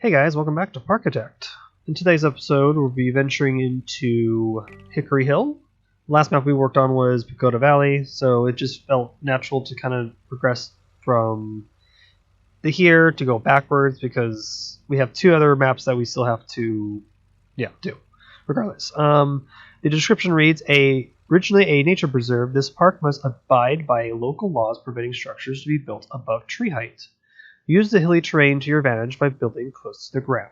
Hey guys, welcome back to Parkitect. In today's episode, we'll be venturing into Hickory Hill. The last map we worked on was Pagoda Valley, so it just felt natural to kind of progress from here to go backwards because we have two other maps that we still have to, do. Regardless, the description reads: originally a nature preserve, this park must abide by local laws preventing structures to be built above tree height. Use the hilly terrain to your advantage by building close to the ground.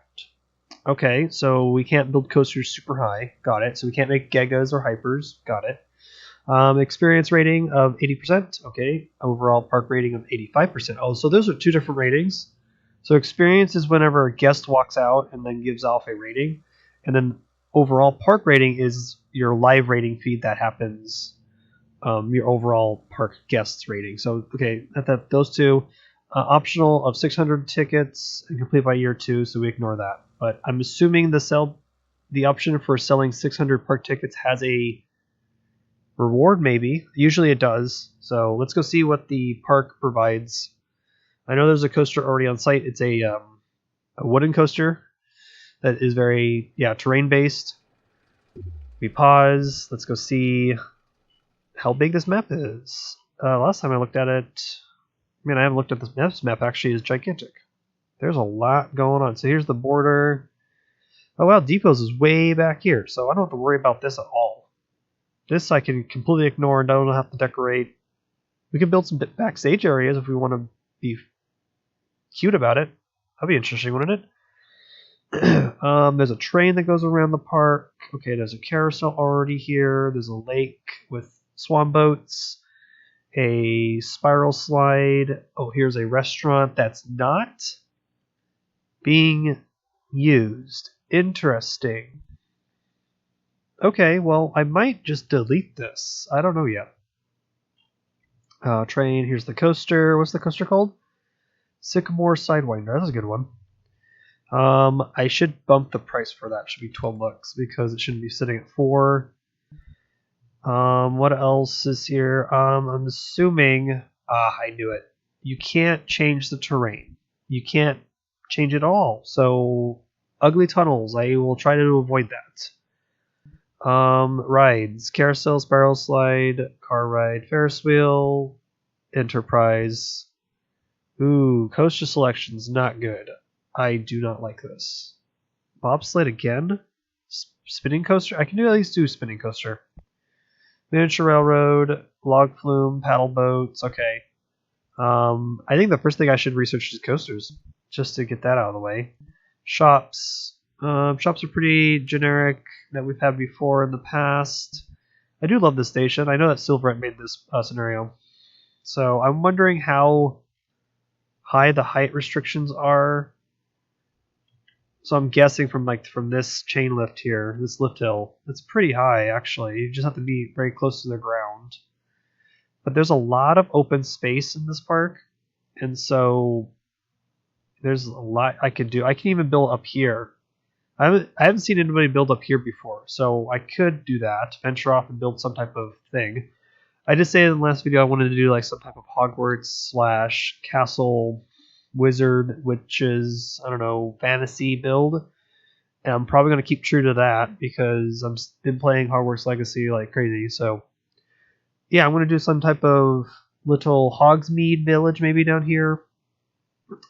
Okay, so we can't build coasters super high. Got it. So we can't make Gegas or Hypers. Got it. Experience rating of 80%. Okay. Overall park rating of 85%. Oh, so those are two different ratings. So experience is whenever a guest walks out and then gives off a rating. And then overall park rating is your live rating feed that happens, your overall park guests rating. So, okay, those two. Optional of 600 tickets and complete by year 2, so we ignore that. But I'm assuming the option for selling 600 park tickets has a reward, maybe. Usually it does. So let's go see what the park provides. I know there's a coaster already on site. It's a wooden coaster that is very, terrain-based. We pause. Let's go see how big this map is. Last time I looked at it, I haven't looked at this map. This map actually is gigantic. There's a lot going on. So here's the border. Oh wow, depots is way back here, so I don't have to worry about this at all. This I can completely ignore and don't have to decorate. We can build some backstage areas if we want to be cute about it. That'd be interesting, wouldn't it? There's a train that goes around the park. Okay, there's a carousel already here. There's a lake with swan boats. A spiral slide. Oh, here's a restaurant that's not being used. Interesting. Okay, well, I might just delete this. I don't know yet. Train, here's the coaster. What's the coaster called? Sycamore Sidewinder. That's a good one. I should bump the price for that. It should be $12 because it shouldn't be sitting at 4. What else is here? I'm assuming, I knew it. You can't change the terrain. You can't change it all. So, ugly tunnels. I will try to avoid that. Rides. Carousel, spiral slide, car ride, Ferris wheel, Enterprise. Ooh, coaster selection's not good. I do not like this. Bobsled again? Spinning coaster? I can at least do spinning coaster. Miniature railroad, log flume, paddle boats. Okay. I think the first thing I should research is coasters, just to get that out of the way. Shops. Shops are pretty generic that we've had before in the past. I do love this station. I know that Silverette made this scenario. So I'm wondering how high the height restrictions are. So I'm guessing from this chain lift here, this lift hill, it's pretty high actually. You just have to be very close to the ground. But there's a lot of open space in this park, and so there's a lot I could do. I can even build up here. I haven't seen anybody build up here before, so I could do that, venture off and build some type of thing. I did say in the last video I wanted to do like some type of Hogwarts / castle wizard, which is, I don't know, fantasy build. And I'm probably going to keep true to that because I've been playing Hogwarts Legacy like crazy. So, yeah, I'm going to do some type of little Hogsmeade village maybe down here.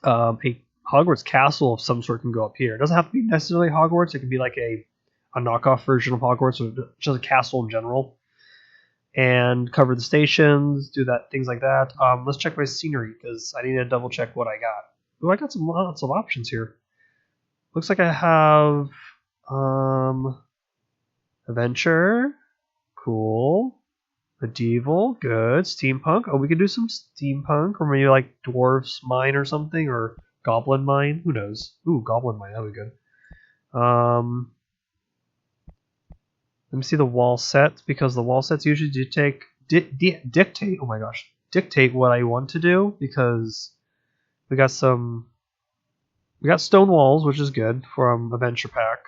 A Hogwarts castle of some sort can go up here. It doesn't have to be necessarily Hogwarts. It can be like a knockoff version of Hogwarts or just a castle in general. And cover the stations, do things like that. Let's check my scenery because I need to double check what I got. Oh, I got lots of options here. Looks like I have adventure, cool, medieval, good, steampunk. Oh, we can do some steampunk, or maybe like dwarf's mine or something, or goblin mine. Who knows? Ooh, goblin mine, that'd be good. Let me see the wall sets, because the wall sets usually dictate. Oh my gosh, dictate what I want to do, because we got stone walls, which is good from Adventure Pack.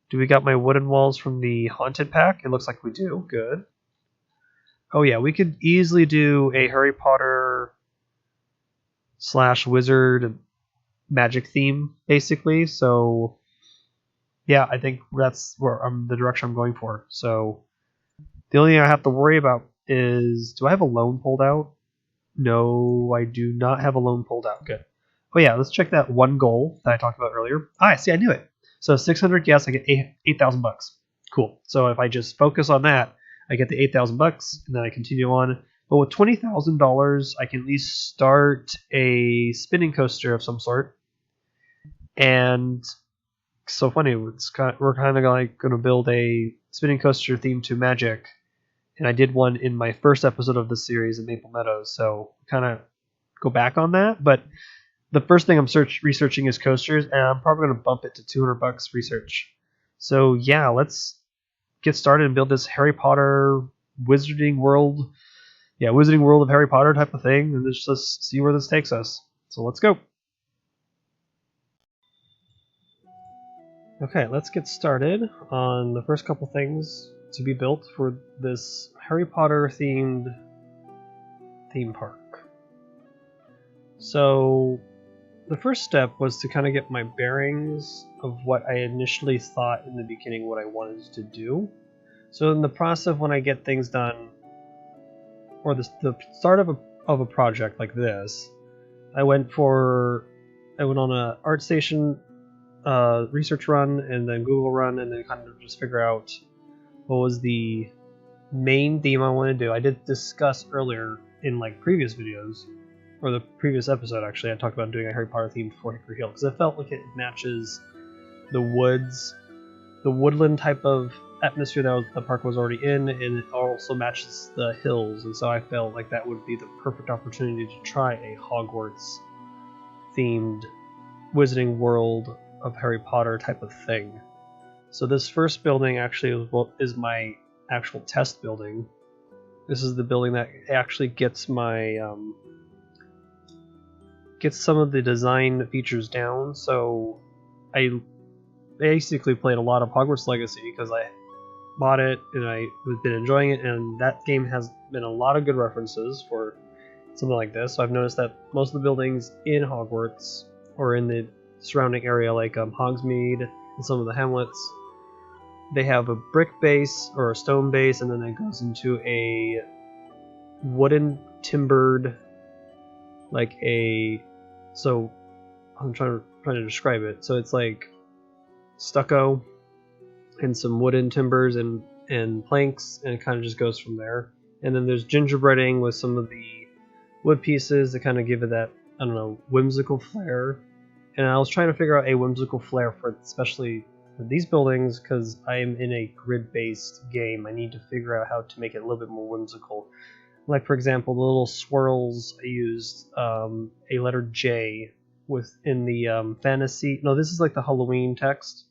Do we got my wooden walls from the Haunted Pack? It looks like we do. Good. Oh yeah, we could easily do a Harry Potter / wizard magic theme, basically. So yeah, I think that's where the direction I'm going for. So the only thing I have to worry about is, do I have a loan pulled out? No, I do not have a loan pulled out. Good. Oh yeah, let's check that one goal that I talked about earlier. Ah, see, I knew it. So 600 gas, I get 8,000 bucks. Cool. So if I just focus on that, I get the 8,000 bucks, and then I continue on. But with $20,000, I can at least start a spinning coaster of some sort. And so funny, we're kind of like going to build a spinning coaster themed to Magic, and I did one in my first episode of the series in Maple Meadows, so kind of go back on that. But the first thing I'm researching is coasters, and I'm probably going to bump it to 200 bucks research. So yeah, let's get started and build this Harry Potter Wizarding World of Harry Potter type of thing, and let's see where this takes us. So let's go. Okay, let's get started on the first couple things to be built for this Harry Potter themed theme park. So the first step was to kind of get my bearings of what I initially thought in the beginning what I wanted to do. So in the process of when I get things done, or the start of a project like this, I went on a ArtStation research run, and then Google run, and then kind of just figure out what was the main theme I want to do. I did discuss earlier in like previous videos, or the previous episode actually, I talked about doing a Harry Potter theme for Hickory Hill, because I felt like it matches the woods, the woodland type of atmosphere that the park was already in, and it also matches the hills, and so I felt like that would be the perfect opportunity to try a Hogwarts themed Wizarding World of Harry Potter type of thing. So this first building actually is my actual test building. This is the building that actually gets my gets some of the design features down. So I basically played a lot of Hogwarts Legacy because I bought it and I've been enjoying it, and that game has been a lot of good references for something like this. So I've noticed that most of the buildings in Hogwarts or in the surrounding area, like Hogsmeade and some of the hamlets, they have a brick base or a stone base, and then it goes into a wooden timbered, so I'm trying to describe it. So it's like stucco and some wooden timbers and planks, and it kind of just goes from there. And then there's gingerbreading with some of the wood pieces that kind of give it that, I don't know, whimsical flair. And I was trying to figure out a whimsical flair for especially for these buildings, because I'm in a grid-based game. I need to figure out how to make it a little bit more whimsical. Like, for example, the little swirls, I used a letter J within the fantasy. No, this is like the Halloween text.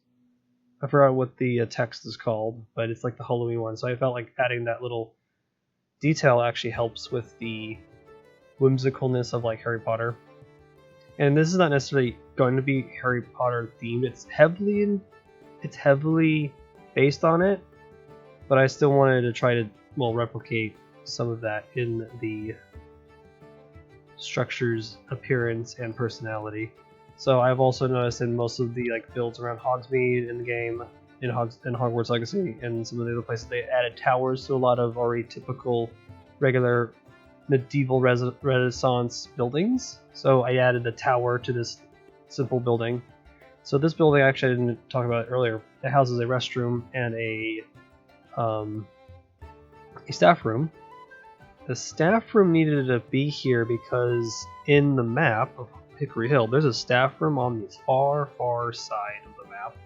I forgot what the text is called, but it's like the Halloween one. So I felt like adding that little detail actually helps with the whimsicalness of like Harry Potter. And this is not necessarily going to be Harry Potter themed. It's heavily based on it, but I still wanted to try to replicate some of that in the structure's appearance and personality. So I've also noticed in most of the builds around Hogsmeade in the game, in Hogwarts Legacy, and some of the other places, they added towers to a lot of already typical, regular medieval Renaissance buildings. So I added a tower to this simple building. So this building, actually I didn't talk about it earlier, it houses a restroom and a staff room. The staff room needed to be here because in the map of Hickory Hill, there's a staff room on the far side of the map,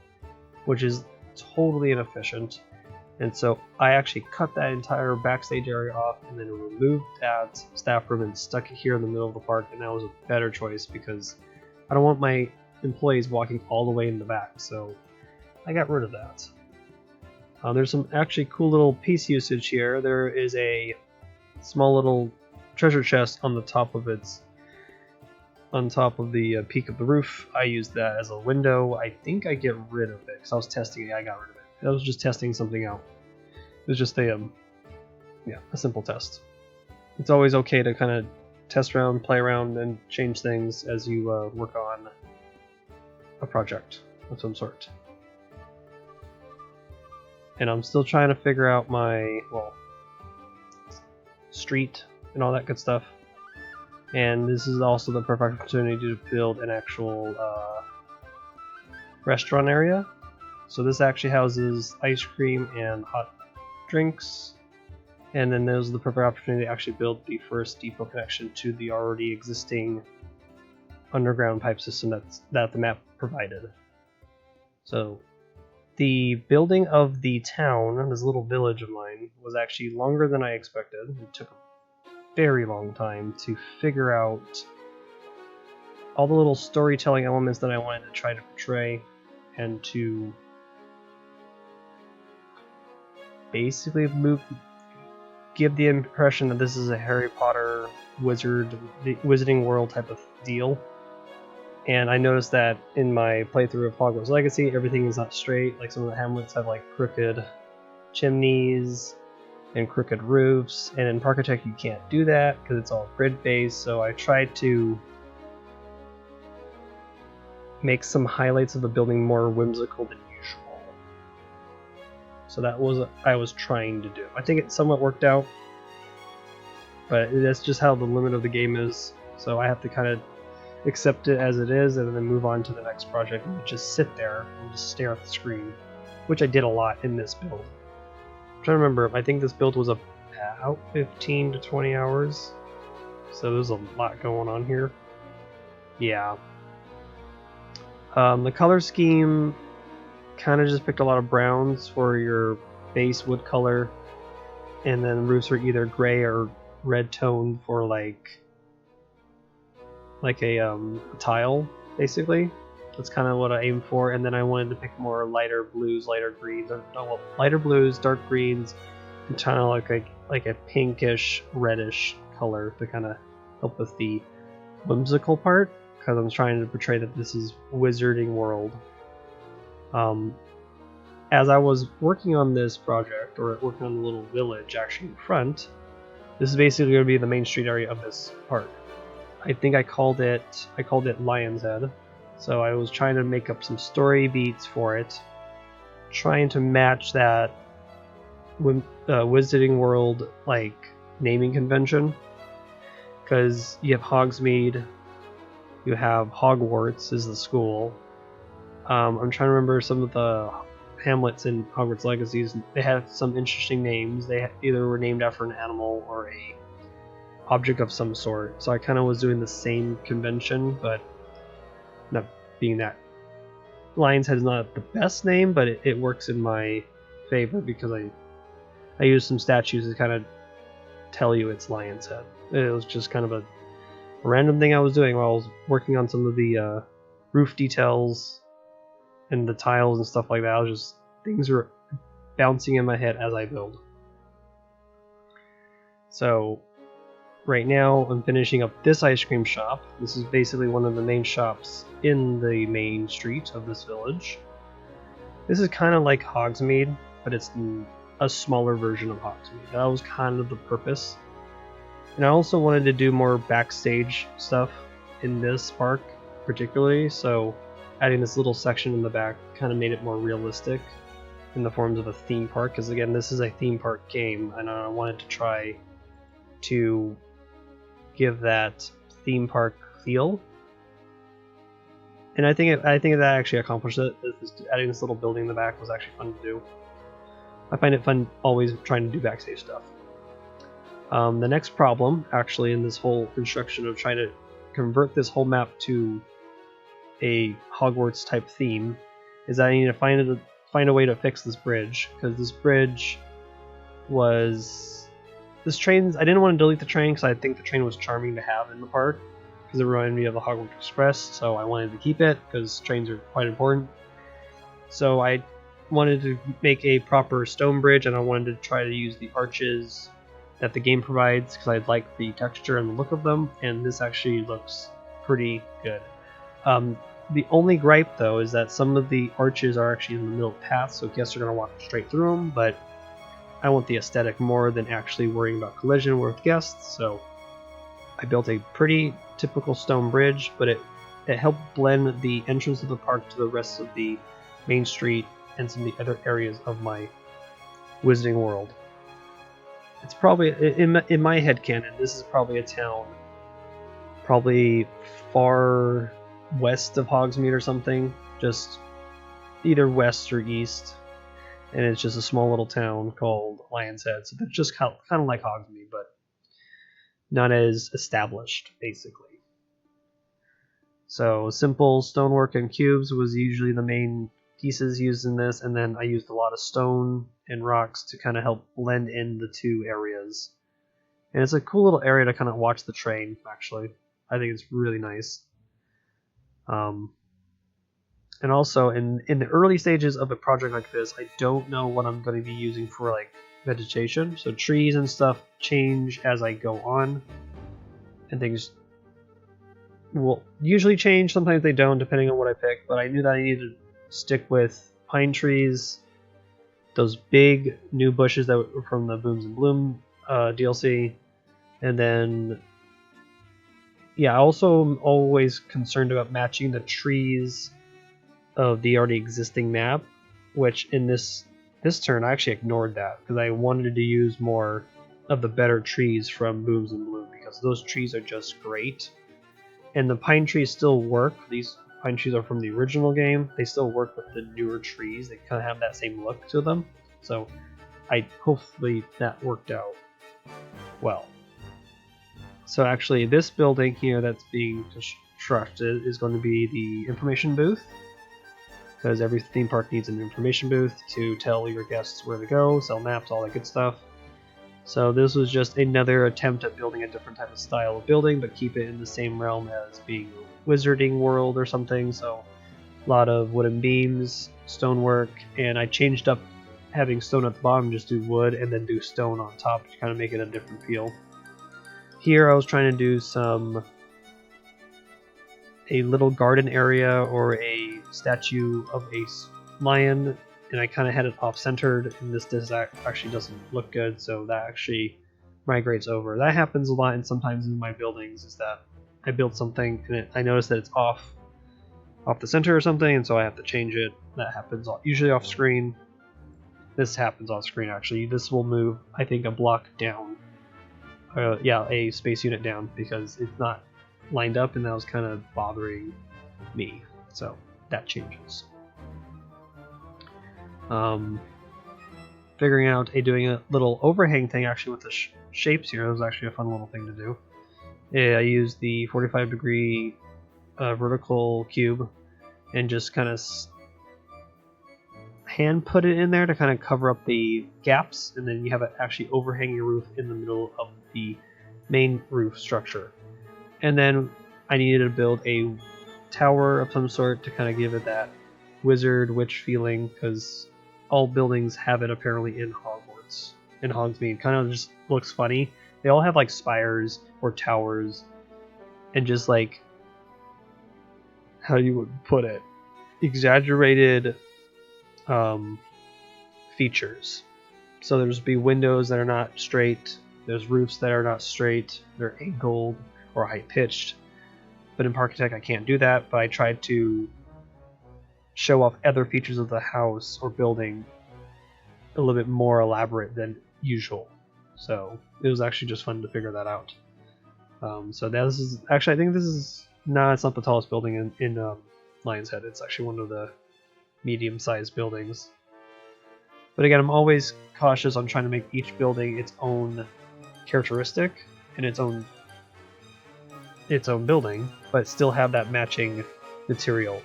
which is totally inefficient. And so I actually cut that entire backstage area off and then removed that staff room and stuck it here in the middle of the park, and that was a better choice because I don't want my employees walking all the way in the back, so I got rid of that. There's some actually cool little piece usage here. There is a small little treasure chest on the top of the peak of the roof. I used that as a window. I think I get rid of it because I was testing it. I got rid of it. I was just testing something out. It was just a simple test. It's always okay to kind of test around, play around, and change things as you work on a project of some sort. And I'm still trying to figure out my, well, street and all that good stuff. And this is also the perfect opportunity to build an actual restaurant area. So this actually houses ice cream and hot drinks. And then there's the perfect opportunity to actually build the first depot connection to the already existing underground pipe system that the map provided. So the building of the town, this little village of mine, was actually longer than I expected. It took a very long time to figure out all the little storytelling elements that I wanted to try to portray and to basically give the impression that this is a Harry Potter Wizarding World type of deal. And I noticed that in my playthrough of Hogwarts Legacy, everything is not straight. Like some of the hamlets have like crooked chimneys and crooked roofs, and in Parkitect you can't do that because it's all grid-based. So I tried to make some highlights of the building more whimsical than usual. So that was what I was trying to do. I think it somewhat worked out, but that's just how the limit of the game is. So I have to kind of accept it as it is and then move on to the next project and just sit there and just stare at the screen, which I did a lot in this build. I'm trying to remember, I think this build was about 15 to 20 hours, so there's a lot going on here. Yeah. The color scheme kind of just picked a lot of browns for your base wood color, and then roofs are either gray or red toned for like a tile, basically. That's kind of what I aimed for, and then I wanted to pick more lighter blues, lighter greens, lighter blues, dark greens, and kind of like a pinkish, reddish color to kind of help with the whimsical part, because I'm trying to portray that this is Wizarding World. As I was working on this project, or working on the little village actually in front, this is basically going to be the main street area of this park. I think I called it Lion's Head. So I was trying to make up some story beats for it, trying to match that Wizarding World like naming convention, because you have Hogsmeade, you have Hogwarts is the school. I'm trying to remember some of the hamlets in Hogwarts Legacies. They had some interesting names. They either were named after an animal or a object of some sort. So I kind of was doing the same convention, but not being that. Lion's Head is not the best name, but it works in my favor because I used some statues to kind of tell you it's Lion's Head. It was just kind of a random thing I was doing while I was working on some of the roof details and the tiles and stuff like that. Things were bouncing in my head as I build. So right now I'm finishing up this ice cream shop. This is basically one of the main shops in the main street of this village. This is kind of like Hogsmeade, but it's a smaller version of Hogsmeade. That was kind of the purpose. And I also wanted to do more backstage stuff in this park particularly, so adding this little section in the back kind of made it more realistic in the forms of a theme park, because again, this is a theme park game and I wanted to try to give that theme park feel. And I think that actually accomplished it. Adding this little building in the back was actually fun to do. I find it fun always trying to do backstage stuff. The next problem, actually, in this whole construction of trying to convert this whole map to a Hogwarts type theme, is that I need to find a way to fix this bridge, because this bridge was I didn't want to delete the train because I think the train was charming to have in the park, because it reminded me of the Hogwarts Express, so I wanted to keep it because trains are quite important. So I wanted to make a proper stone bridge, and I wanted to try to use the arches that the game provides because I like the texture and the look of them, and this actually looks pretty good. The only gripe though is that some of the arches are actually in the middle of the path, so guests are going to walk straight through them, but I want the aesthetic more than actually worrying about collision with guests, so I built a pretty typical stone bridge, but it it helped blend the entrance of the park to the rest of the main street and some of the other areas of my Wizarding World. It's probably, in my headcanon, this is probably a town probably far west of Hogsmeade or something, just either west or east, and it's just a small little town called Lion's Head. So they're just kind of like Hogsmeade, but not as established, basically. So simple stonework and cubes was usually the main pieces used in this, and then I used a lot of stone and rocks to kind of help blend in the two areas. And it's a cool little area to kind of watch the train, actually. I think it's really nice. And also, in the early stages of a project like this, I don't know what I'm going to be using for like vegetation. So trees and stuff change as I go on, and things will usually change. Sometimes they don't, depending on what I pick. But I knew that I needed to stick with pine trees, those big new bushes that were from the Booms and Bloom DLC, and then yeah, I also am always concerned about matching the trees of the already existing map, which in this turn I actually ignored that because I wanted to use more of the better trees from Booms and Bloom because those trees are just great. And the pine trees still work. These pine trees are from the original game. They still work with the newer trees. They kind of have that same look to them. So hopefully that worked out well. So actually this building here that's being constructed is going to be the information booth, because every theme park needs an information booth to tell your guests where to go, sell maps, all that good stuff. So this was just another attempt at building a different type of style of building, but keep it in the same realm as being Wizarding World or something. So a lot of wooden beams, stonework, and I changed up having stone at the bottom, just do wood, and then do stone on top to kind of make it a different feel. Here I was trying to do a little garden area or a statue of a lion, and I kind of had it off-centered, and this actually doesn't look good, so that actually migrates over. That happens a lot, and sometimes in my buildings is that I build something and I notice that it's off the center or something, and so I have to change it. That happens usually off screen. This happens off screen actually. This will move, I think, a block down. Yeah, a space unit down because it's not lined up, and that was kind of bothering me. So that changes. Figuring out doing a little overhang thing actually with the shapes here. That was actually a fun little thing to do. I used the 45-degree vertical cube and just kind of hand put it in there to kind of cover up the gaps, and then you have it actually overhanging your roof in the middle of the main roof structure. And then I needed to build a tower of some sort to kind of give it that wizard witch feeling, because all buildings have it apparently in Hogwarts, in Hogsmeade. Kind of just looks funny. They all have like spires or towers and just like, how you would put it, exaggerated features. So there's be windows that are not straight, there's roofs that are not straight, they're angled or high pitched. But in Parkitect I can't do that, but I tried to show off other features of the house or building a little bit more elaborate than usual. So it was actually just fun to figure that out. So this is actually, I think this is, no, it's not the tallest building in Lion's Head. It's actually one of the medium-sized buildings. But again, I'm always cautious on trying to make each building its own characteristic and its own building, but still have that matching material.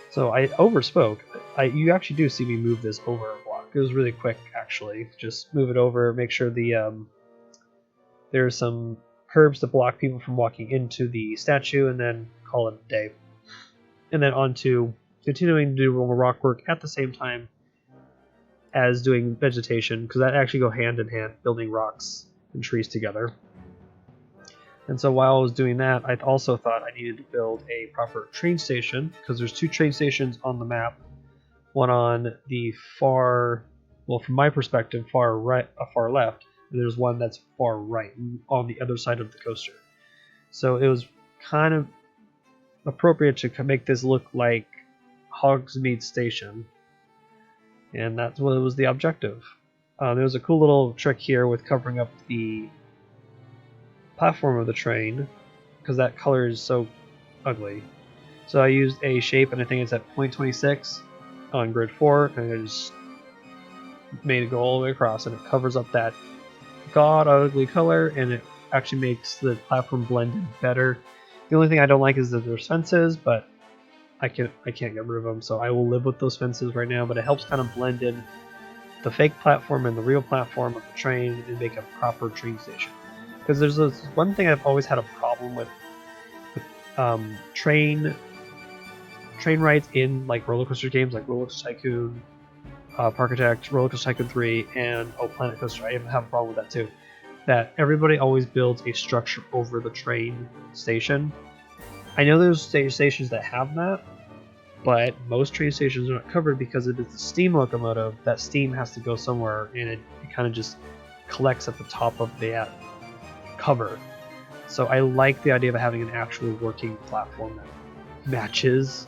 So I overspoke. You actually do see me move this over a block. It was really quick, actually. Just move it over, make sure there's some curbs to block people from walking into the statue, and then call it a day. And then on to continuing to do rock work at the same time as doing vegetation, because that actually go hand in hand, building rocks and trees together. And so while I was doing that, I also thought I needed to build a proper train station, because there's two train stations on the map. One on the far, well, from my perspective, far right, far left, and there's one that's far right, on the other side of the coaster. So it was kind of appropriate to make this look like Hogsmeade Station, and that's what was the objective. There was a cool little trick here with covering up the platform of the train, because that color is so ugly. So I used a shape, and I think it's at 0.26 on grid 4, and I just made it go all the way across, and it covers up that god ugly color, and it actually makes the platform blend in better. The only thing I don't like is that there's fences, but I can't get rid of them, so I will live with those fences right now. But it helps kind of blend in the fake platform and the real platform of the train and make a proper train station. Because there's this one thing I've always had a problem with train rides in like roller coaster games like Rollercoaster Tycoon, Parkitect, Rollercoaster Tycoon 3, and Planet Coaster. I even have a problem with that too. That everybody always builds a structure over the train station. I know there's stations that have that, but most train stations are not covered because if it's a steam locomotive, that steam has to go somewhere, and it kind of just collects at the top of the cover. So I like the idea of having an actual working platform that matches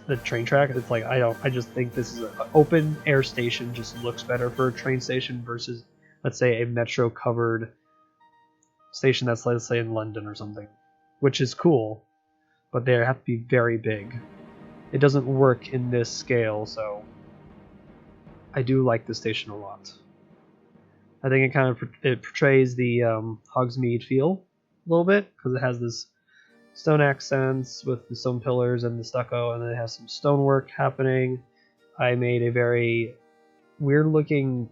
the train track. It's like I just think this is an open air station just looks better for a train station versus, let's say, a metro covered station that's, let's say, in London or something, which is cool, but they have to be very big. It doesn't work in this scale, so I do like this station a lot. I think it kind of portrays the Hogsmeade feel a little bit, because it has this stone accents with the stone pillars and the stucco, and then it has some stonework happening. I made a very weird looking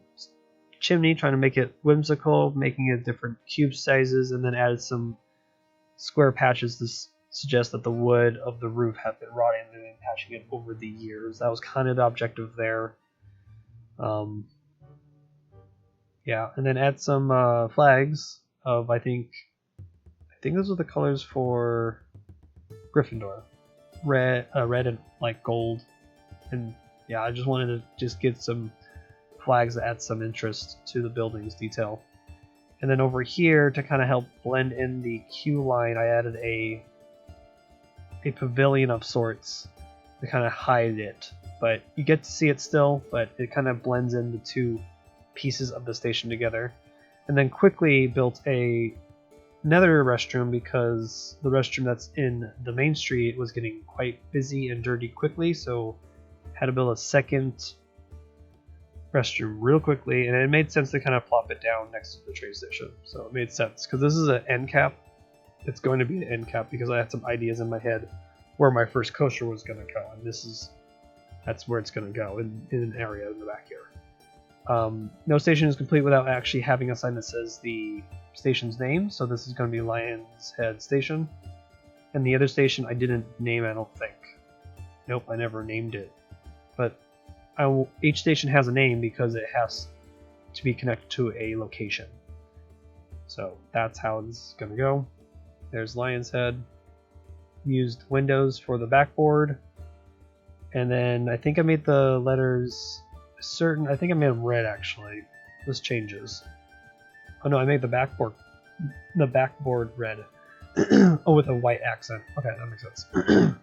chimney, trying to make it whimsical, making it different cube sizes, and then added some square patches to suggest that the wood of the roof had been rotting and been patching it over the years. That was kind of the objective there. Yeah, and then add some flags of I think those are the colors for Gryffindor, red and like gold, and yeah, I just wanted to just get some flags that add some interest to the building's detail. And then over here, to kind of help blend in the queue line, I added a pavilion of sorts to kind of hide it, but you get to see it still, but it kind of blends in the two pieces of the station together. And then quickly built another restroom, because the restroom that's in the main street was getting quite busy and dirty quickly, so had to build a second restroom real quickly, and it made sense to kind of plop it down next to the train station. So it made sense, because this is an end cap. It's going to be an end cap because I had some ideas in my head where my first coaster was going to go, and that's where it's going to go, in an area in the back here. No station is complete without actually having a sign that says the station's name, so this is going to be Lion's Head Station. And the other station I didn't name, I don't think. Nope, I never named it. But each station has a name because it has to be connected to a location. So that's how this is going to go. There's Lion's Head. Used windows for the backboard. And then I think I made the letters certain. I think I made them red, actually. This changes. Oh no, I made the backboard red. Oh, with a white accent. Okay, that makes sense.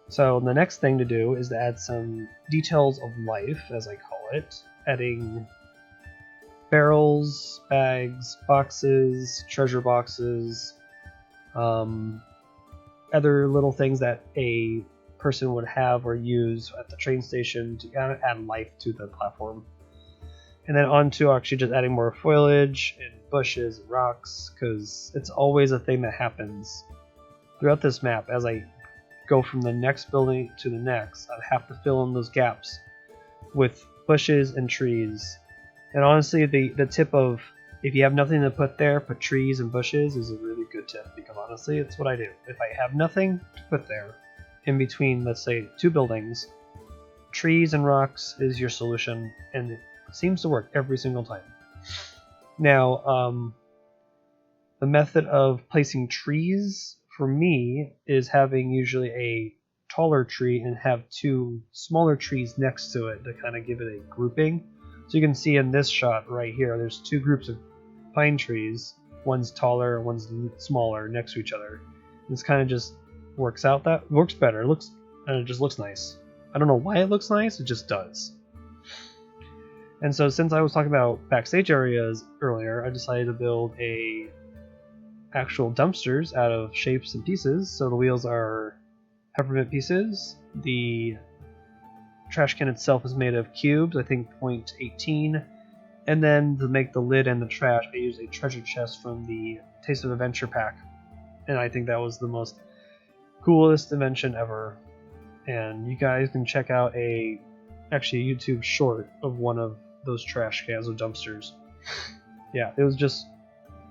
So the next thing to do is to add some details of life, as I call it, adding barrels, bags, boxes, treasure boxes, other little things that a person would have or use at the train station to add life to the platform. And then on to actually just adding more foliage and bushes and rocks, because it's always a thing that happens throughout this map. As I go from the next building to the next, I have to fill in those gaps with bushes and trees. And honestly, the tip of, if you have nothing to put there, put trees and bushes is a really good tip, because honestly, it's what I do. If I have nothing to put there in between, let's say, two buildings, trees and rocks is your solution, and it seems to work every single time. Now, the method of placing trees for me is having usually a taller tree and have two smaller trees next to it to kind of give it a grouping. So you can see in this shot right here, there's two groups of pine trees, one's taller, one's smaller next to each other. This kind of just works out. That works better. It just looks nice. I don't know why it looks nice. It just does. And so since I was talking about backstage areas earlier, I decided to build a actual dumpsters out of shapes and pieces. So the wheels are peppermint pieces. The trash can itself is made of cubes, I think 0.18. And then to make the lid and the trash, I used a treasure chest from the Taste of Adventure pack. And I think that was the most coolest invention ever. And you guys can check out actually a YouTube short of one of those trash cans or dumpsters. Yeah, it was just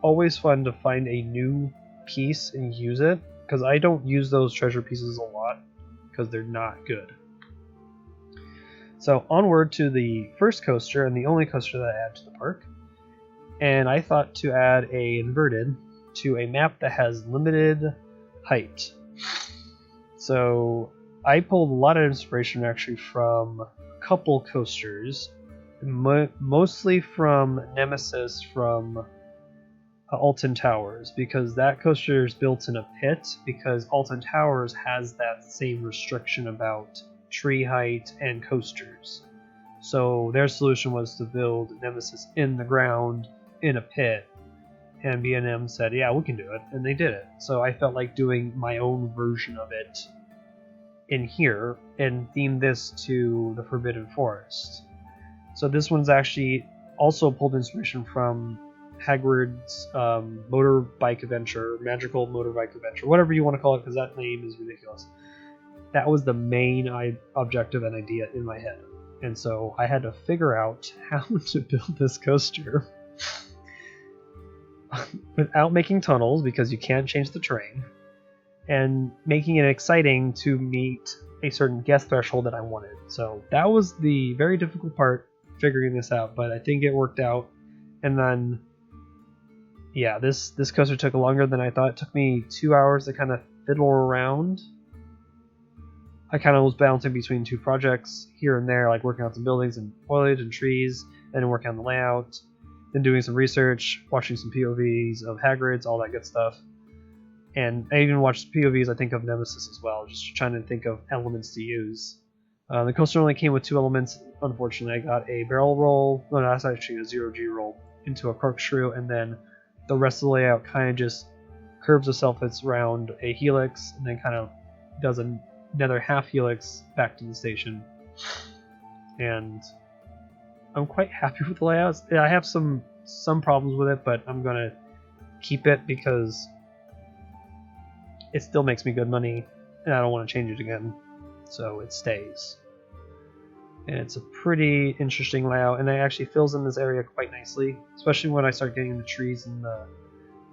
always fun to find a new piece and use it, because I don't use those treasure pieces a lot because they're not good. So onward to the first coaster, and the only coaster that I add to the park. And I thought to add a inverted to a map that has limited height. So I pulled a lot of inspiration actually from a couple coasters, mostly from Nemesis from Alton Towers, because that coaster is built in a pit, because Alton Towers has that same restriction about tree height and coasters. So their solution was to build Nemesis in the ground in a pit, and B&M said, yeah, we can do it, and they did it. So I felt like doing my own version of it in here and theme this to the Forbidden Forest. So this one's actually also pulled inspiration from Hagrid's motorbike adventure, magical motorbike adventure, whatever you want to call it, because that name is ridiculous. That was the main objective and idea in my head. And so I had to figure out how to build this coaster without making tunnels, because you can't change the terrain, and making it exciting to meet a certain guest threshold that I wanted. So that was the very difficult part, figuring this out, but I think it worked out. And then, yeah, this coaster took longer than I thought. It took me 2 hours to kind of fiddle around. I kind of was bouncing between two projects here and there, like working on some buildings and foliage and trees, then working on the layout, then doing some research, watching some POVs of Hagrid's, all that good stuff. And I even watched POVs, I think, of Nemesis as well, just trying to think of elements to use. The coaster only came with 2 elements. Unfortunately, I got a barrel roll, no, that's actually a 0G roll, into a corkscrew, and then the rest of the layout kind of just curves itself around a helix, and then kind of does another half helix back to the station. And I'm quite happy with the layouts. I have some problems with it, but I'm gonna keep it because it still makes me good money, and I don't want to change it again, so it stays. And it's a pretty interesting layout, and it actually fills in this area quite nicely, especially when I start getting the trees and the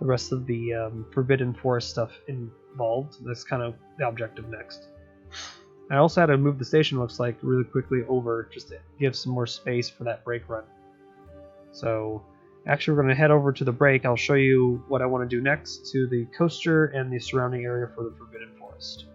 rest of the Forbidden Forest stuff involved. That's kind of the objective next. I also had to move the station, looks like, really quickly over, just to give some more space for that brake run. So actually we're going to head over to the break. I'll show you what I want to do next to the coaster and the surrounding area for the Forbidden Forest.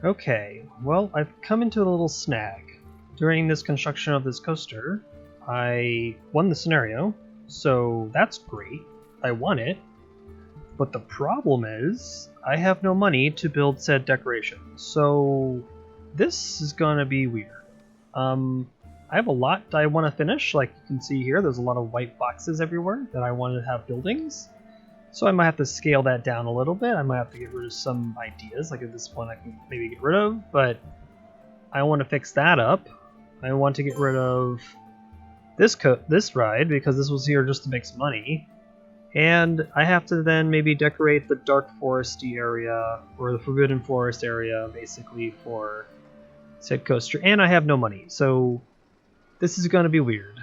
Okay, well, I've come into a little snag. During this construction of this coaster, I won the scenario, so that's great. I won it. But the problem is, I have no money to build said decoration. So this is gonna be weird. I have a lot that I want to finish. Like you can see here, there's a lot of white boxes everywhere that I want to have buildings. So I might have to scale that down a little bit. I might have to get rid of some ideas. Like at this one I can maybe get rid of, but I want to fix that up. I want to get rid of this ride, because this was here just to make some money. And I have to then maybe decorate the Dark Foresty area, or the Forbidden Forest area, basically, for said coaster. And I have no money, so this is going to be weird.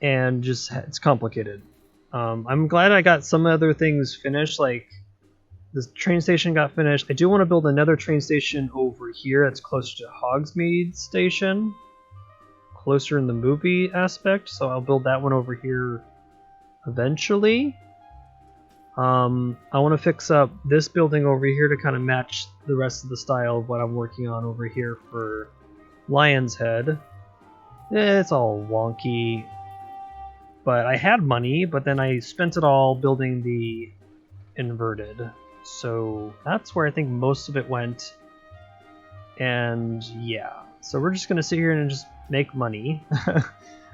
And just, it's complicated. I'm glad I got some other things finished, like this train station got finished. I do want to build another train station over here that's closer to Hogsmeade Station, closer in the movie aspect, so I'll build that one over here eventually. I want to fix up this building over here to kind of match the rest of the style of what I'm working on over here for Lion's Head. It's all wonky. But I had money, but then I spent it all building the inverted. So that's where I think most of it went. And yeah, so we're just going to sit here and just make money. I'm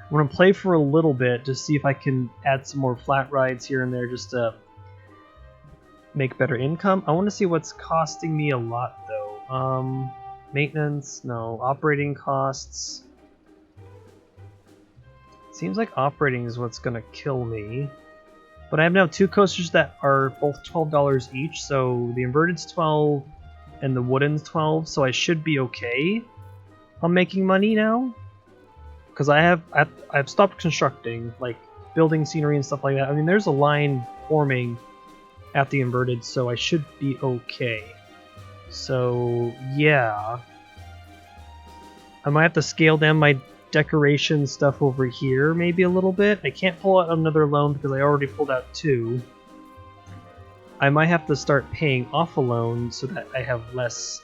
going to play for a little bit to see if I can add some more flat rides here and there just to make better income. I want to see what's costing me a lot though. Maintenance, no. Operating costs. Seems like operating is what's going to kill me. But I have now two coasters that are both $12 each, so the inverted's 12 and the wooden's 12, so I should be okay on making money now. Because I've stopped constructing, like building scenery and stuff like that. I mean, there's a line forming at the inverted, so I should be okay. So yeah, I might have to scale down my decoration stuff over here maybe a little bit. I can't pull out another loan because I already pulled out two. I might have to start paying off a loan so that I have less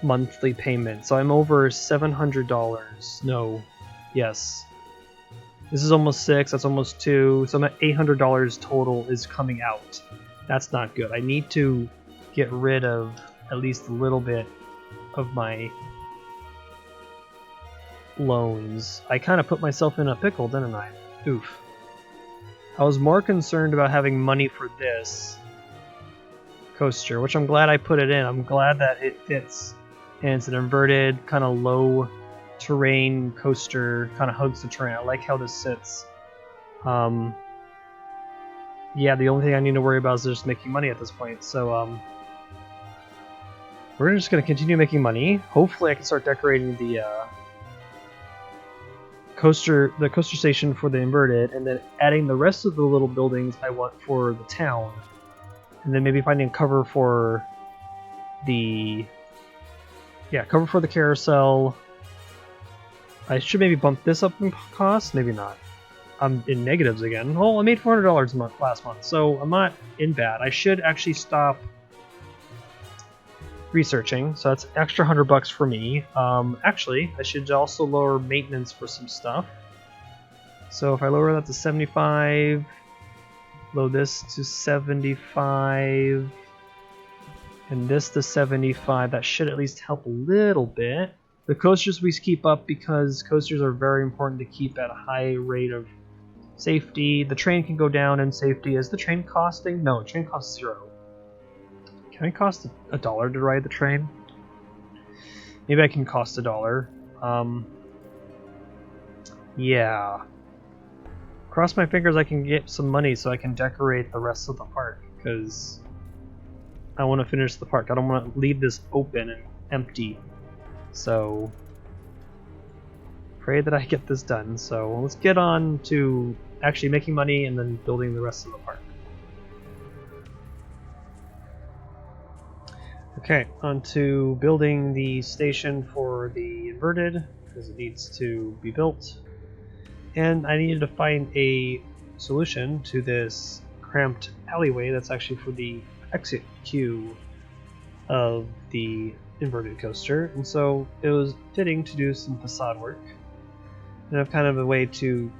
monthly payment. So I'm over $700. No. Yes. This is almost 6, that's almost 2. So I'm at $800 total is coming out. That's not good. I need to get rid of at least a little bit of my loans. I kind of put myself in a pickle, didn't I? Oof. I was more concerned about having money for this coaster, which I'm glad I put it in. I'm glad that it fits. And it's an inverted, kind of low terrain coaster, kind of hugs the terrain. I like how this sits. Yeah, the only thing I need to worry about is just making money at this point. So, we're just going to continue making money. Hopefully I can start decorating the coaster station for the inverted, and then adding the rest of the little buildings I want for the town, and then maybe finding cover for the carousel. I should maybe bump this up in cost, maybe not. I'm in negatives again. Well, I made $400 last month, so I'm not in bad. I should actually stop researching, so that's extra $100 for me. Actually, I should also lower maintenance for some stuff. So if I lower that to 75, load this to 75, and this to 75, that should at least help a little bit. The coasters we keep up because coasters are very important to keep at a high rate of safety. The train can go down in safety. Is the train costing? No, train costs 0. Can it cost $1 to ride the train? Maybe I can cost $1. Yeah. Cross my fingers I can get some money so I can decorate the rest of the park, because I want to finish the park. I don't want to leave this open and empty. So, pray that I get this done. So let's get on to actually making money and then building the rest of the park. Okay, on to building the station for the inverted, because it needs to be built. And I needed to find a solution to this cramped alleyway that's actually for the exit queue of the inverted coaster, and so it was fitting to do some facade work and have kind of a way to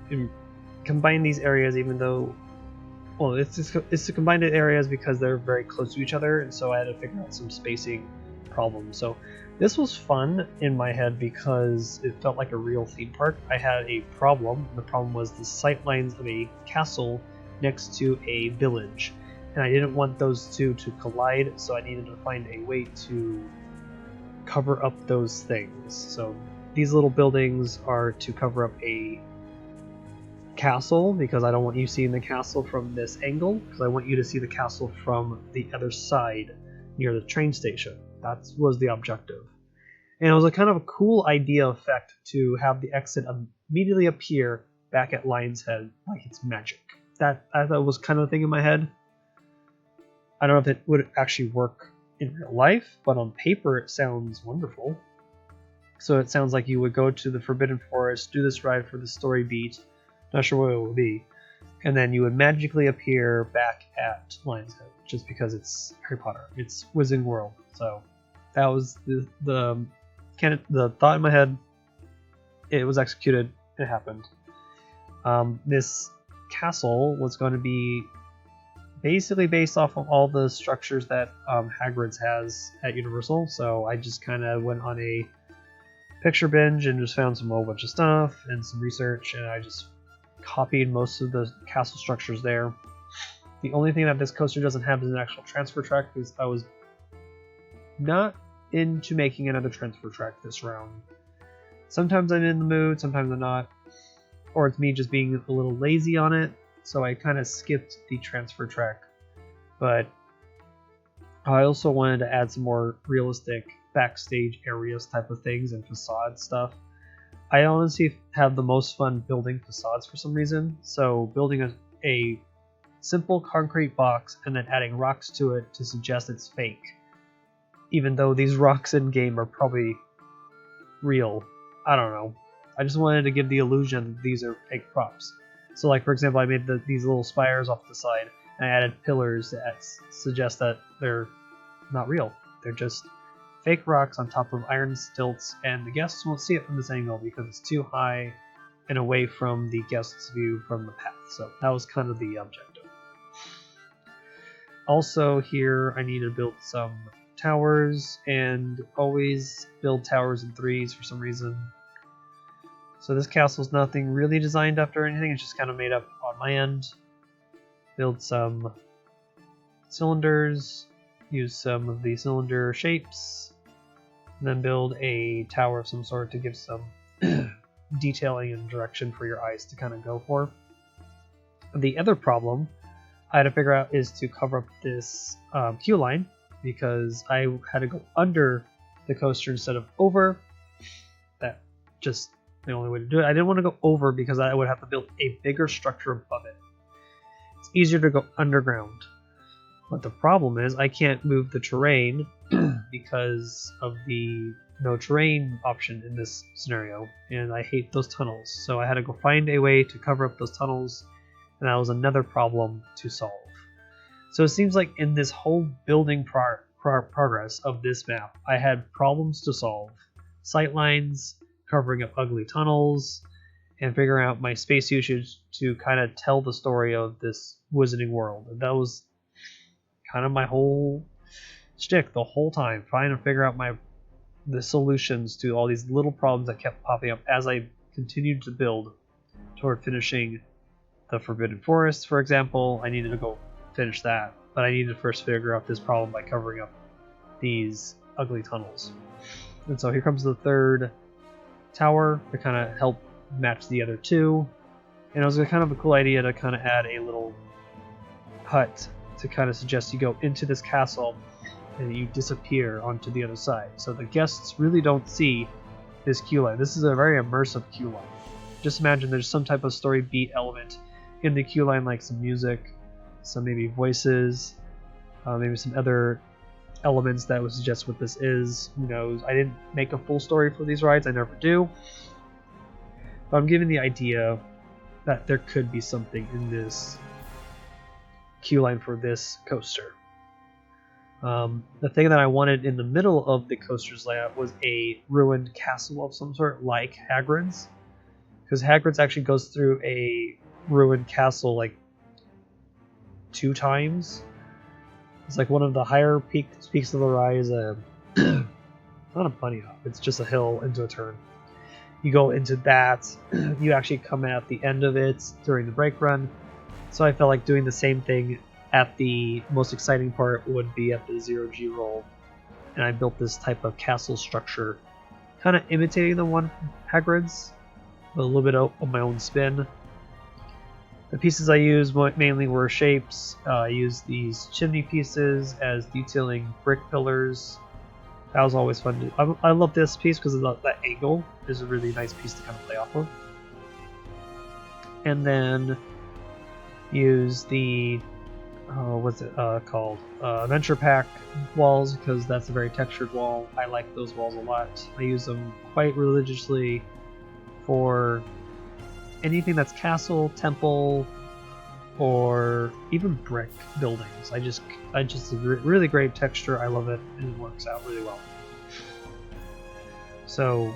combine these areas, even though, well, it's to combine the areas because they're very close to each other, and so I had to figure out some spacing problems. So this was fun in my head because it felt like a real theme park. I had a problem. The problem was the sight lines of a castle next to a village, and I didn't want those two to collide, so I needed to find a way to cover up those things. So these little buildings are to cover up a castle, because I don't want you seeing the castle from this angle, because I want you to see the castle from the other side near the train station. That was the objective. And it was a kind of a cool idea effect to have the exit immediately appear back at Lion's Head like it's magic. That I thought was kind of the thing in my head. I don't know if it would actually work in real life, but on paper it sounds wonderful. So it sounds like you would go to the Forbidden Forest, do this ride for the story beat, not sure what it will be, and then you would magically appear back at Lion's Head, just because it's Harry Potter, it's Wizarding World. So that was the the thought in my head, it was executed, it happened. This castle was going to be basically based off of all the structures that Hagrid's has at Universal, so I just kind of went on a picture binge and just found some whole bunch of stuff and some research, and I just copied most of the castle structures there. The only thing that this coaster doesn't have is an actual transfer track, because I was not into making another transfer track this round. Sometimes I'm in the mood, sometimes I'm not, or it's me just being a little lazy on it, so I kind of skipped the transfer track. But I also wanted to add some more realistic backstage areas type of things and facade stuff. I honestly have the most fun building facades for some reason, so building a simple concrete box and then adding rocks to it to suggest it's fake, even though these rocks in game are probably real. I don't know. I just wanted to give the illusion that these are fake props. So like, for example, I made these little spires off the side, and I added pillars that suggest that they're not real. They're just fake rocks on top of iron stilts, and the guests won't see it from this angle because it's too high and away from the guest's view from the path. So that was kind of the objective. Also here, I need to build some towers, and always build towers in threes for some reason. So this castle's nothing really designed after anything, it's just kind of made up on my end. Build some cylinders, use some of the cylinder shapes, and then build a tower of some sort to give some detailing and direction for your eyes to kind of go for. The other problem I had to figure out is to cover up this queue line, because I had to go under the coaster instead of over. That just the only way to do it. I didn't want to go over because I would have to build a bigger structure above it. It's easier to go underground. But the problem is I can't move the terrain because of the no terrain option in this scenario, and I hate those tunnels. So I had to go find a way to cover up those tunnels, and that was another problem to solve. So it seems like in this whole building progress of this map, I had problems to solve. Sightlines, covering up ugly tunnels, and figuring out my space usage to kind of tell the story of this Wizarding World. And that was kind of my whole shtick the whole time, trying to figure out the solutions to all these little problems that kept popping up as I continued to build toward finishing the Forbidden Forest, for example. I needed to go finish that, but I needed to first figure out this problem by covering up these ugly tunnels. And so here comes the third tower to kind of help match the other two. And it was kind of a cool idea to kind of add a little hut to kind of suggest you go into this castle and you disappear onto the other side. So the guests really don't see this queue line. This is a very immersive queue line. Just imagine there's some type of story beat element in the queue line, like some music, some maybe voices, maybe some other elements that would suggest what this is. Who knows? I didn't make a full story for these rides, I never do. But I'm giving the idea that there could be something in this queue line for this coaster. The thing that I wanted in the middle of the coaster's layout was a ruined castle of some sort, like Hagrid's. Because Hagrid's actually goes through a ruined castle like 2 times. It's like one of the higher peaks of the ride is not a bunny hop, it's just a hill into a turn. You go into that, you actually come at the end of it during the brake run. So I felt like doing the same thing at the most exciting part would be at the 0G roll. And I built this type of castle structure, kind of imitating the one from Hagrid's, with a little bit of my own spin. The pieces I used mainly were shapes. I used these chimney pieces as detailing brick pillars. That was always fun to do. I love this piece because of that angle is a really nice piece to kind of play off of. And then use the what's it called? Adventure Pack walls, because that's a very textured wall. I like those walls a lot. I use them quite religiously for anything that's castle, temple, or even brick buildings. I just really great texture. I love it, and it works out really well. So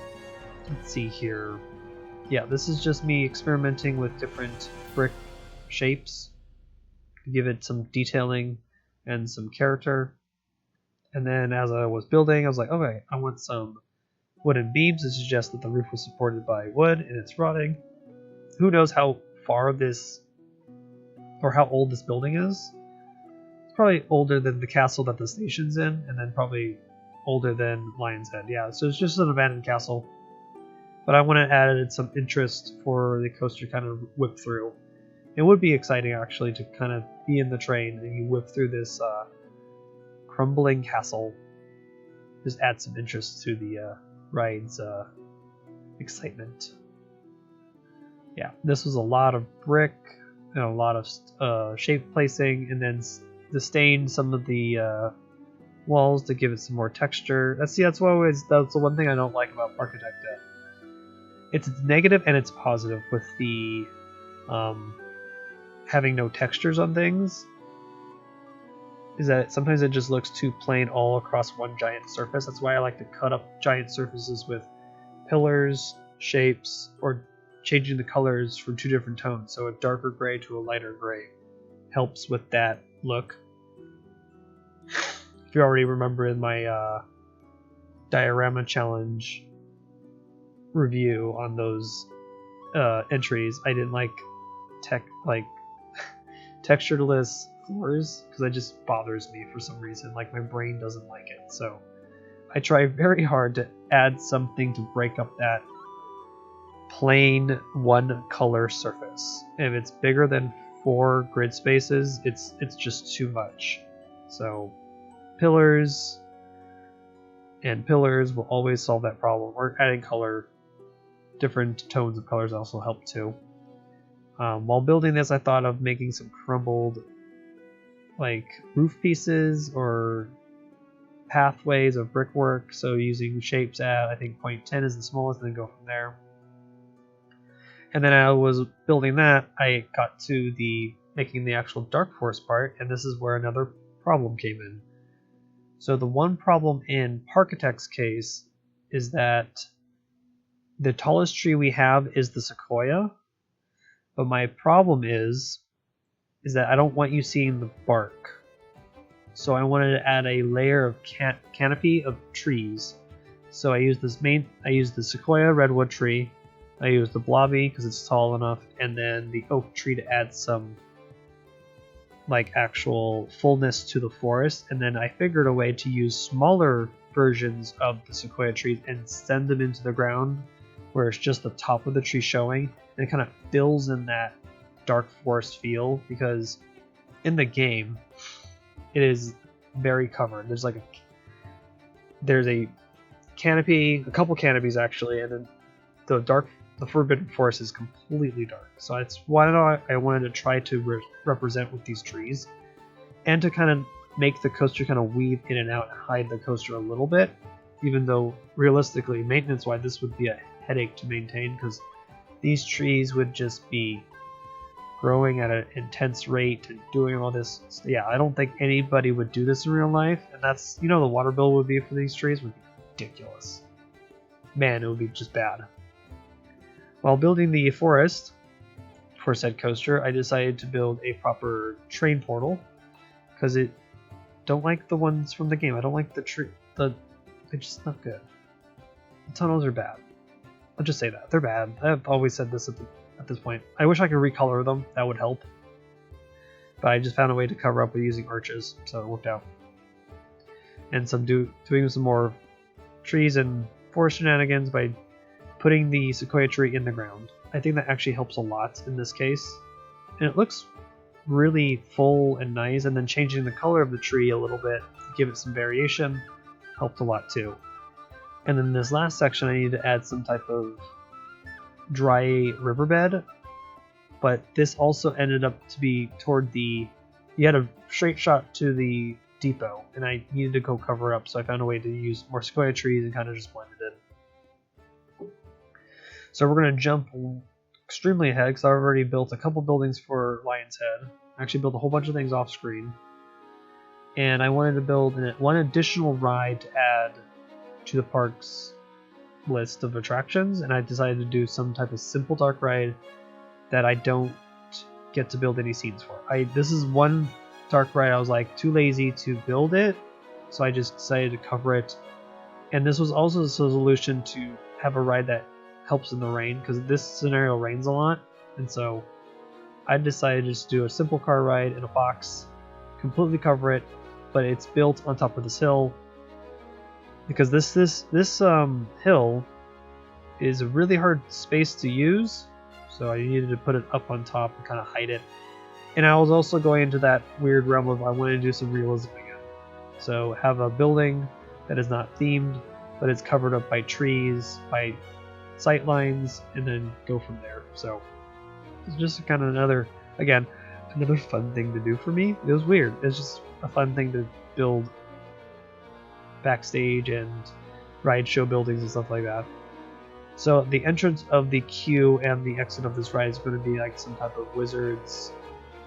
let's see here. Yeah, this is just me experimenting with different brick shapes to give it some detailing and some character. And then as I was building, I was like, okay, I want some wooden beams to suggest that the roof was supported by wood and it's rotting. Who knows how far this, or how old this building is? It's probably older than the castle that the station's in, and then probably older than Lion's Head. Yeah, so it's just an abandoned castle. But I want to add some interest for the coaster to kind of whip through. It would be exciting actually to kind of be in the train and you whip through this crumbling castle. Just add some interest to the ride's excitement. Yeah, this was a lot of brick and a lot of shape placing, and then stain some of the walls to give it some more texture. That's the one thing I don't like about Parkitect. It's negative and it's positive with the having no textures on things. Is that sometimes it just looks too plain all across one giant surface. That's why I like to cut up giant surfaces with pillars, shapes, or changing the colors from two different tones. So a darker gray to a lighter gray helps with that look. If you already remember in my diorama challenge review on those entries, I didn't like textureless floors because it just bothers me for some reason. Like my brain doesn't like it, so I try very hard to add something to break up that plain one color surface. If it's bigger than 4 grid spaces, it's just too much. So pillars will always solve that problem, or adding color, different tones of colors also help too. While building this, I thought of making some crumbled like roof pieces or pathways of brickwork, so using shapes at I think 0.10 is the smallest, and then go from there. And then I was building that, I got to the making the actual Dark Forest part, and this is where another problem came in. So the one problem in Parkitect's case is that the tallest tree we have is the sequoia, but my problem is that I don't want you seeing the bark. So I wanted to add a layer of canopy of trees. So I used the sequoia redwood tree, I used the blobby because it's tall enough, and then the oak tree to add some like actual fullness to the forest. And then I figured a way to use smaller versions of the sequoia trees and send them into the ground where it's just the top of the tree showing, and it kind of fills in that dark forest feel, because in the game it is very covered. There's a canopy, a couple canopies actually, and then the forbidden forest is completely dark. So that's why I wanted to try to represent with these trees, and to kind of make the coaster kind of weave in and out and hide the coaster a little bit, even though realistically, maintenance wise, this would be a headache to maintain, because these trees would just be growing at an intense rate and doing all this. Yeah, I don't think anybody would do this in real life, and that's, the water bill would be for these trees would be ridiculous. Man, it would be just bad. While building the forest for said coaster, I decided to build a proper train portal, because I don't like the ones from the game. I don't like the tree. They're just not good. The tunnels are bad. I'll just say that. They're bad. I've always said this at this point. I wish I could recolor them. That would help. But I just found a way to cover up with using arches, so it worked out. And doing some more trees and forest shenanigans by putting the sequoia tree in the ground. I think that actually helps a lot in this case. And it looks really full and nice, and then changing the color of the tree a little bit to give it some variation helped a lot too. And then this last section I need to add some type of dry riverbed, but this also ended up to be you had a straight shot to the depot, and I needed to go cover up, so I found a way to use more sequoia trees and kind of just blend it in. So we're going to jump extremely ahead, because I've already built a couple buildings for Lion's Head. I actually built a whole bunch of things off screen, and I wanted to build one additional ride to add to the park's list of attractions, and I decided to do some type of simple dark ride that I don't get to build any scenes for. This is one dark ride I was like too lazy to build it, so I just decided to cover it. And this was also a solution to have a ride that helps in the rain, because this scenario rains a lot, and so I decided to just do a simple car ride in a box, completely cover it, but it's built on top of this hill, because this hill is a really hard space to use, so I needed to put it up on top and kind of hide it. And I was also going into that weird realm of I wanted to do some realism again. So have a building that is not themed, but it's covered up by trees, by sight lines, and then go from there. So it's just kind of another fun thing to do for me. It was weird. It's just a fun thing to build backstage and ride show buildings and stuff like that. So the entrance of the queue and the exit of this ride is going to be like some type of wizard's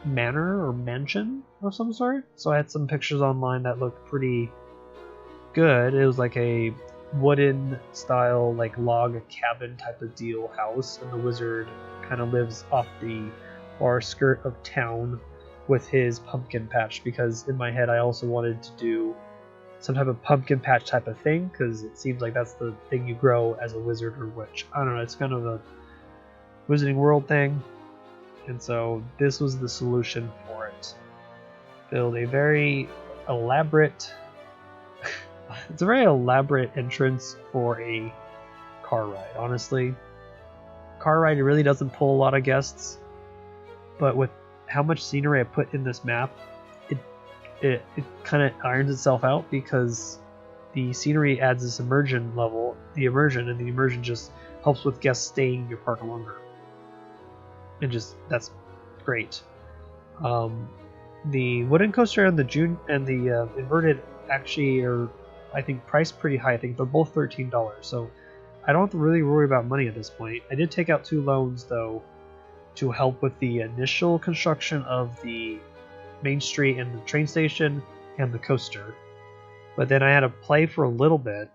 manor or mansion of some sort. So I had some pictures online that looked pretty good. It was like a wooden style, like log cabin type of deal house, and the wizard kind of lives off the far skirt of town with his pumpkin patch, because in my head I also wanted to do some type of pumpkin patch type of thing, because it seems like that's the thing you grow as a wizard or witch. I don't know, it's kind of a Wizarding World thing, and so this was the solution for it. Build a very elaborate it's a very elaborate entrance for a car ride, honestly. Car ride really doesn't pull a lot of guests, but with how much scenery I put in this map, it kind of irons itself out, because the scenery adds this immersion level, the immersion just helps with guests staying in your park longer. And just, that's great. The wooden coaster and the inverted actually are, I think, priced pretty high. I think they're both $13, so I don't have to really worry about money at this point. I did take out 2 loans though to help with the initial construction of the Main Street and the train station and the coaster, but then I had to play for a little bit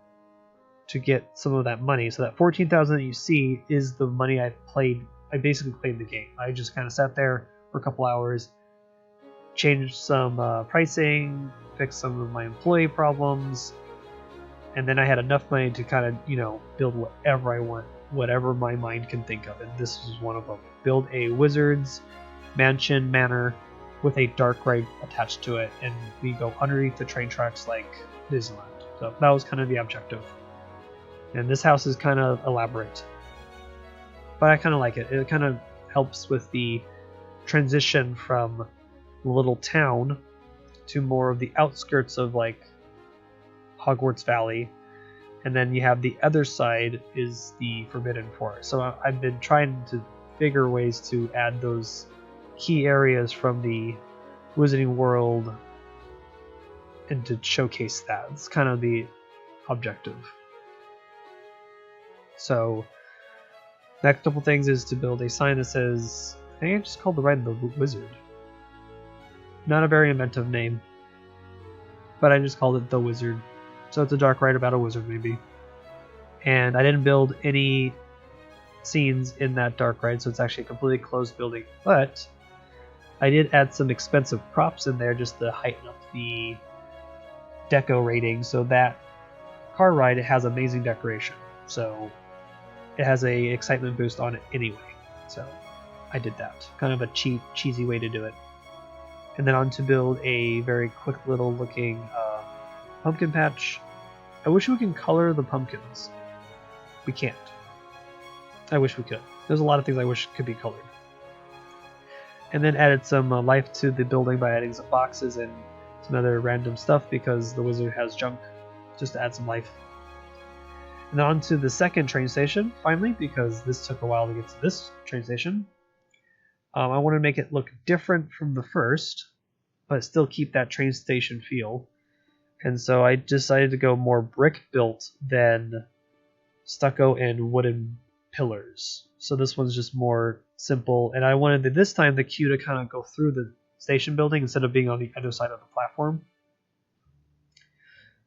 to get some of that money. So that 14,000 that you see is the money I basically played the game. I just kind of sat there for a couple hours, changed some pricing, fixed some of my employee problems, and then I had enough money to kind of, build whatever I want, whatever my mind can think of, and this was one of them. Build a wizard's manor with a dark ride attached to it, and we go underneath the train tracks like Disneyland. So that was kind of the objective. And this house is kind of elaborate, but I kind of like it. It kind of helps with the transition from the little town to more of the outskirts of like Hogwarts Valley, and then you have the other side is the Forbidden Forest. So I've been trying to figure ways to add those key areas from the Wizarding World and to showcase that. It's kind of the objective. So next couple things is to build a sign that says, I think I just called the ride the Wizard. Not a very inventive name, but I just called it the Wizard. So it's a dark ride about a wizard, maybe. And I didn't build any scenes in that dark ride, so it's actually a completely closed building. But I did add some expensive props in there just to heighten up the deco rating, so that car ride, it has amazing decoration. So it has a excitement boost on it anyway. So I did that. Kind of a cheesy way to do it. And then on to build a very quick little looking pumpkin patch. I wish we can color the pumpkins. We can't. I wish we could. There's a lot of things I wish could be colored. And then added some life to the building by adding some boxes and some other random stuff, because the wizard has junk, just to add some life. And on to the second train station, finally, because this took a while to get to this train station. I want to make it look different from the first, but still keep that train station feel. And so I decided to go more brick built than stucco and wooden pillars. So this one's just more simple, and I wanted this time the queue to kind of go through the station building instead of being on the other side of the platform,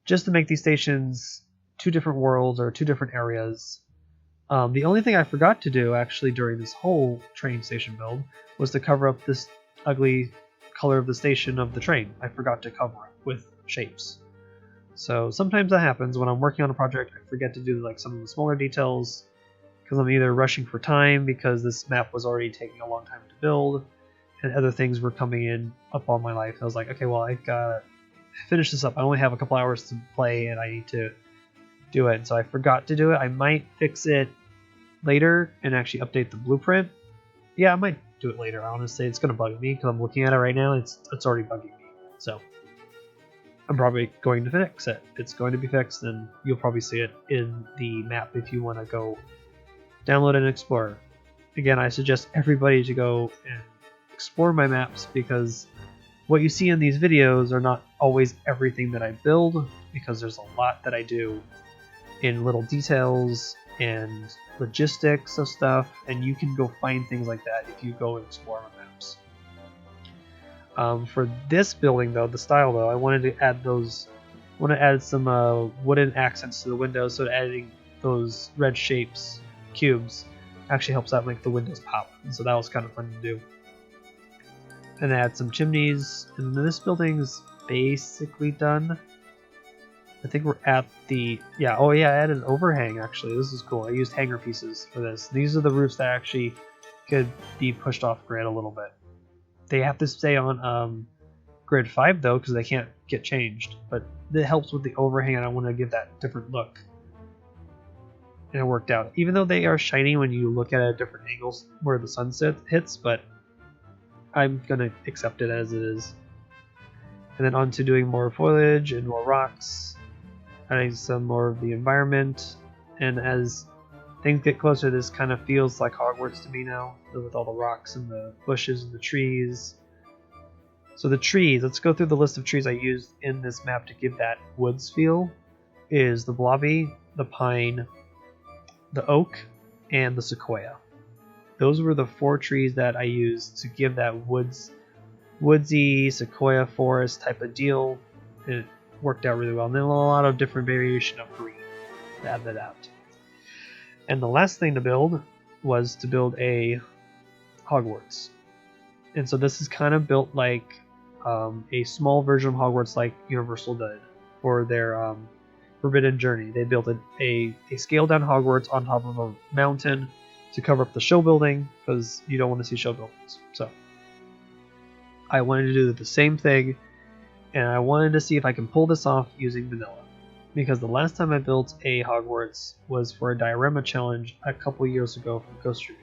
just to make these stations 2 different worlds or 2 different areas. The only thing I forgot to do actually during this whole train station build was to cover up this ugly color of the station of the train. I forgot to cover it with shapes. So sometimes that happens when I'm working on a project. I forget to do like some of the smaller details because I'm either rushing for time because this map was already taking a long time to build and other things were coming in up on my life. I was like, okay, well, I gotta finish this up. I only have a couple hours to play and I need to do it. So I forgot to do it. I might fix it later and actually update the blueprint. Yeah, I might do it later. Honestly, it's gonna bug me because I'm looking at it right now. It's already bugging me. So I'm probably going to fix it. It's going to be fixed, and you'll probably see it in the map if you want to go download and explore. Again, I suggest everybody to go and explore my maps because what you see in these videos are not always everything that I build, because there's a lot that I do in little details and logistics of stuff, and you can go find things like that if you go and explore my maps. For this building though, the style though, I wanted to add some wooden accents to the windows, so adding those red shapes, cubes, actually helps out make the windows pop, and so that was kind of fun to do. And add some chimneys, and this building's basically done. I think we're at the, I added an overhang actually. This is cool. I used hanger pieces for this. These are the roofs that actually could be pushed off grid a little bit. They have to stay on grid 5 though, because they can't get changed. But it helps with the overhang, and I want to give that different look. And it worked out. Even though they are shiny when you look at it at different angles where the sun hits, but I'm gonna accept it as it is. And then on to doing more foliage and more rocks, adding some more of the environment. And as things get closer, this kind of feels like Hogwarts to me now, with all the rocks and the bushes and the trees. So the trees, let's go through the list of trees I used in this map to give that woods feel. Is the blobby, the pine, the oak, and the sequoia. Those were the 4 trees that I used to give that woodsy sequoia forest type of deal. It worked out really well. And then a lot of different variation of green to add that out. And the last thing to build was to build a Hogwarts. And so this is kind of built like a small version of Hogwarts like Universal did for their Forbidden Journey. They built a scaled down Hogwarts on top of a mountain to cover up the show building, because you don't want to see show buildings. So I wanted to do the same thing, and I wanted to see if I can pull this off using vanilla. Because the last time I built a Hogwarts was for a diorama challenge a couple years ago from Coaster.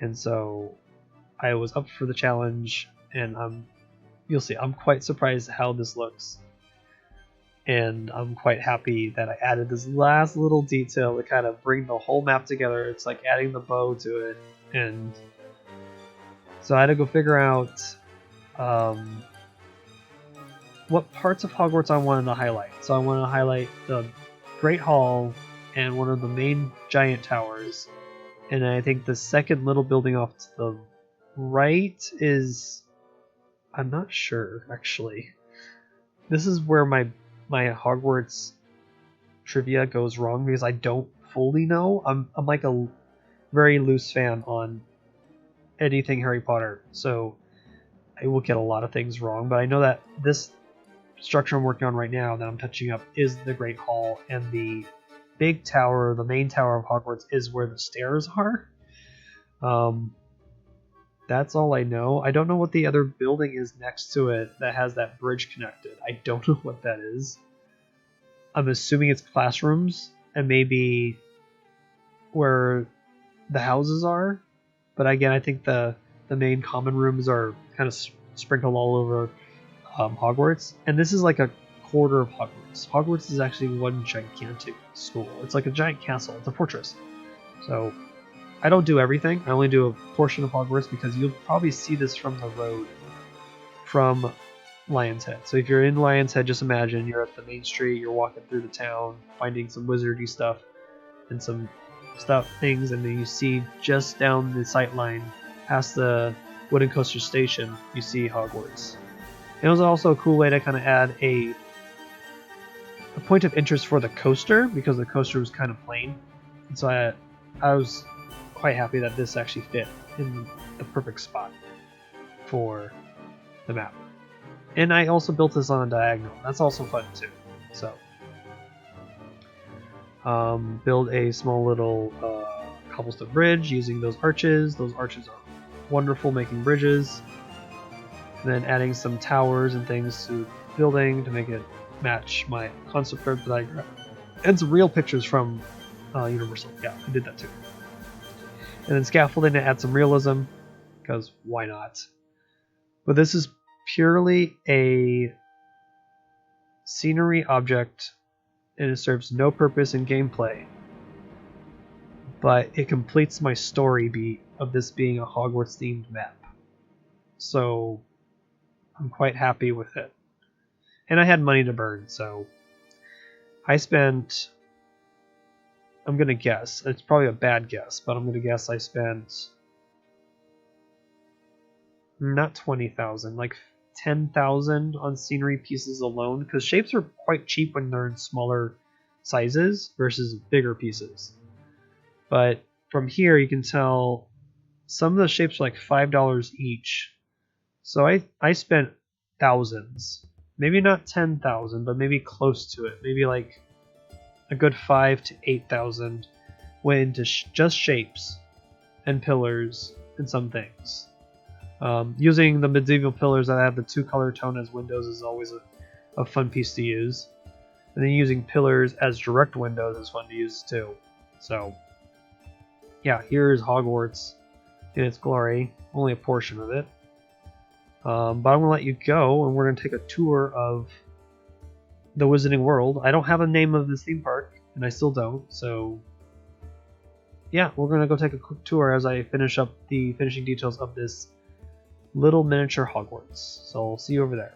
And so I was up for the challenge, and you'll see, I'm quite surprised how this looks. And I'm quite happy that I added this last little detail to kind of bring the whole map together. It's like adding the bow to it. And so I had to go figure out what parts of Hogwarts I wanted to highlight. So I wanted to highlight the Great Hall and one of the main giant towers. And I think the second little building off to the right is... I'm not sure, actually. This is where my Hogwarts trivia goes wrong, because I don't fully know. I'm like a very loose fan on anything Harry Potter, so I will get a lot of things wrong, but I know that this structure I'm working on right now that I'm touching up is the Great Hall, and the big tower, the main tower of Hogwarts, is where the stairs are. That's all I know. I don't know what the other building is next to it that has that bridge connected. I don't know what that is. I'm assuming it's classrooms and maybe where the houses are. But again, I think the main common rooms are kind of sprinkled all over Hogwarts. And this is like a quarter of Hogwarts. Hogwarts is actually one gigantic school. It's like a giant castle. It's a fortress. So I don't do everything. I only do a portion of Hogwarts, because you'll probably see this from the road from Lion's Head. So if you're in Lion's Head, just imagine you're at the main street, you're walking through the town, finding some wizardy stuff and some things, and then you see just down the sight line, past the wooden coaster station, you see Hogwarts. And it was also a cool way to kind of add a point of interest for the coaster because the coaster was kind of plain, and so I was quite happy that this actually fit in the perfect spot for the map. And I also built this on a diagonal. That's also fun too. So build a small little cobblestone bridge using those arches. Those arches are wonderful making bridges. And then adding some towers and things to the building to make it match my concept art that I grabbed. And some real pictures from Universal. Yeah, I did that too. And then scaffolding to add some realism, because why not? But this is purely a scenery object, and it serves no purpose in gameplay. But it completes my story beat of this being a Hogwarts themed map. So I'm quite happy with it. And I had money to burn, so I spent, I'm gonna guess, it's probably a bad guess, but I'm gonna guess I spent not 20,000, like 10,000 on scenery pieces alone, because shapes are quite cheap when they're in smaller sizes versus bigger pieces. But from here you can tell some of the shapes are like $5 each. So I spent thousands. Maybe not 10,000, but maybe close to it. Maybe like a good 5,000 to 8,000 went into just shapes and pillars and some things. Using the medieval pillars that have the 2-color tone as windows is always a fun piece to use. And then using pillars as direct windows is fun to use too. So yeah, here's Hogwarts in its glory. Only a portion of it. But I'm going to let you go, and we're going to take a tour of the Wizarding World. I don't have a name of this theme park, and I still don't, so yeah, we're going to go take a quick tour as I finish up the finishing details of this little miniature Hogwarts. So I'll see you over there.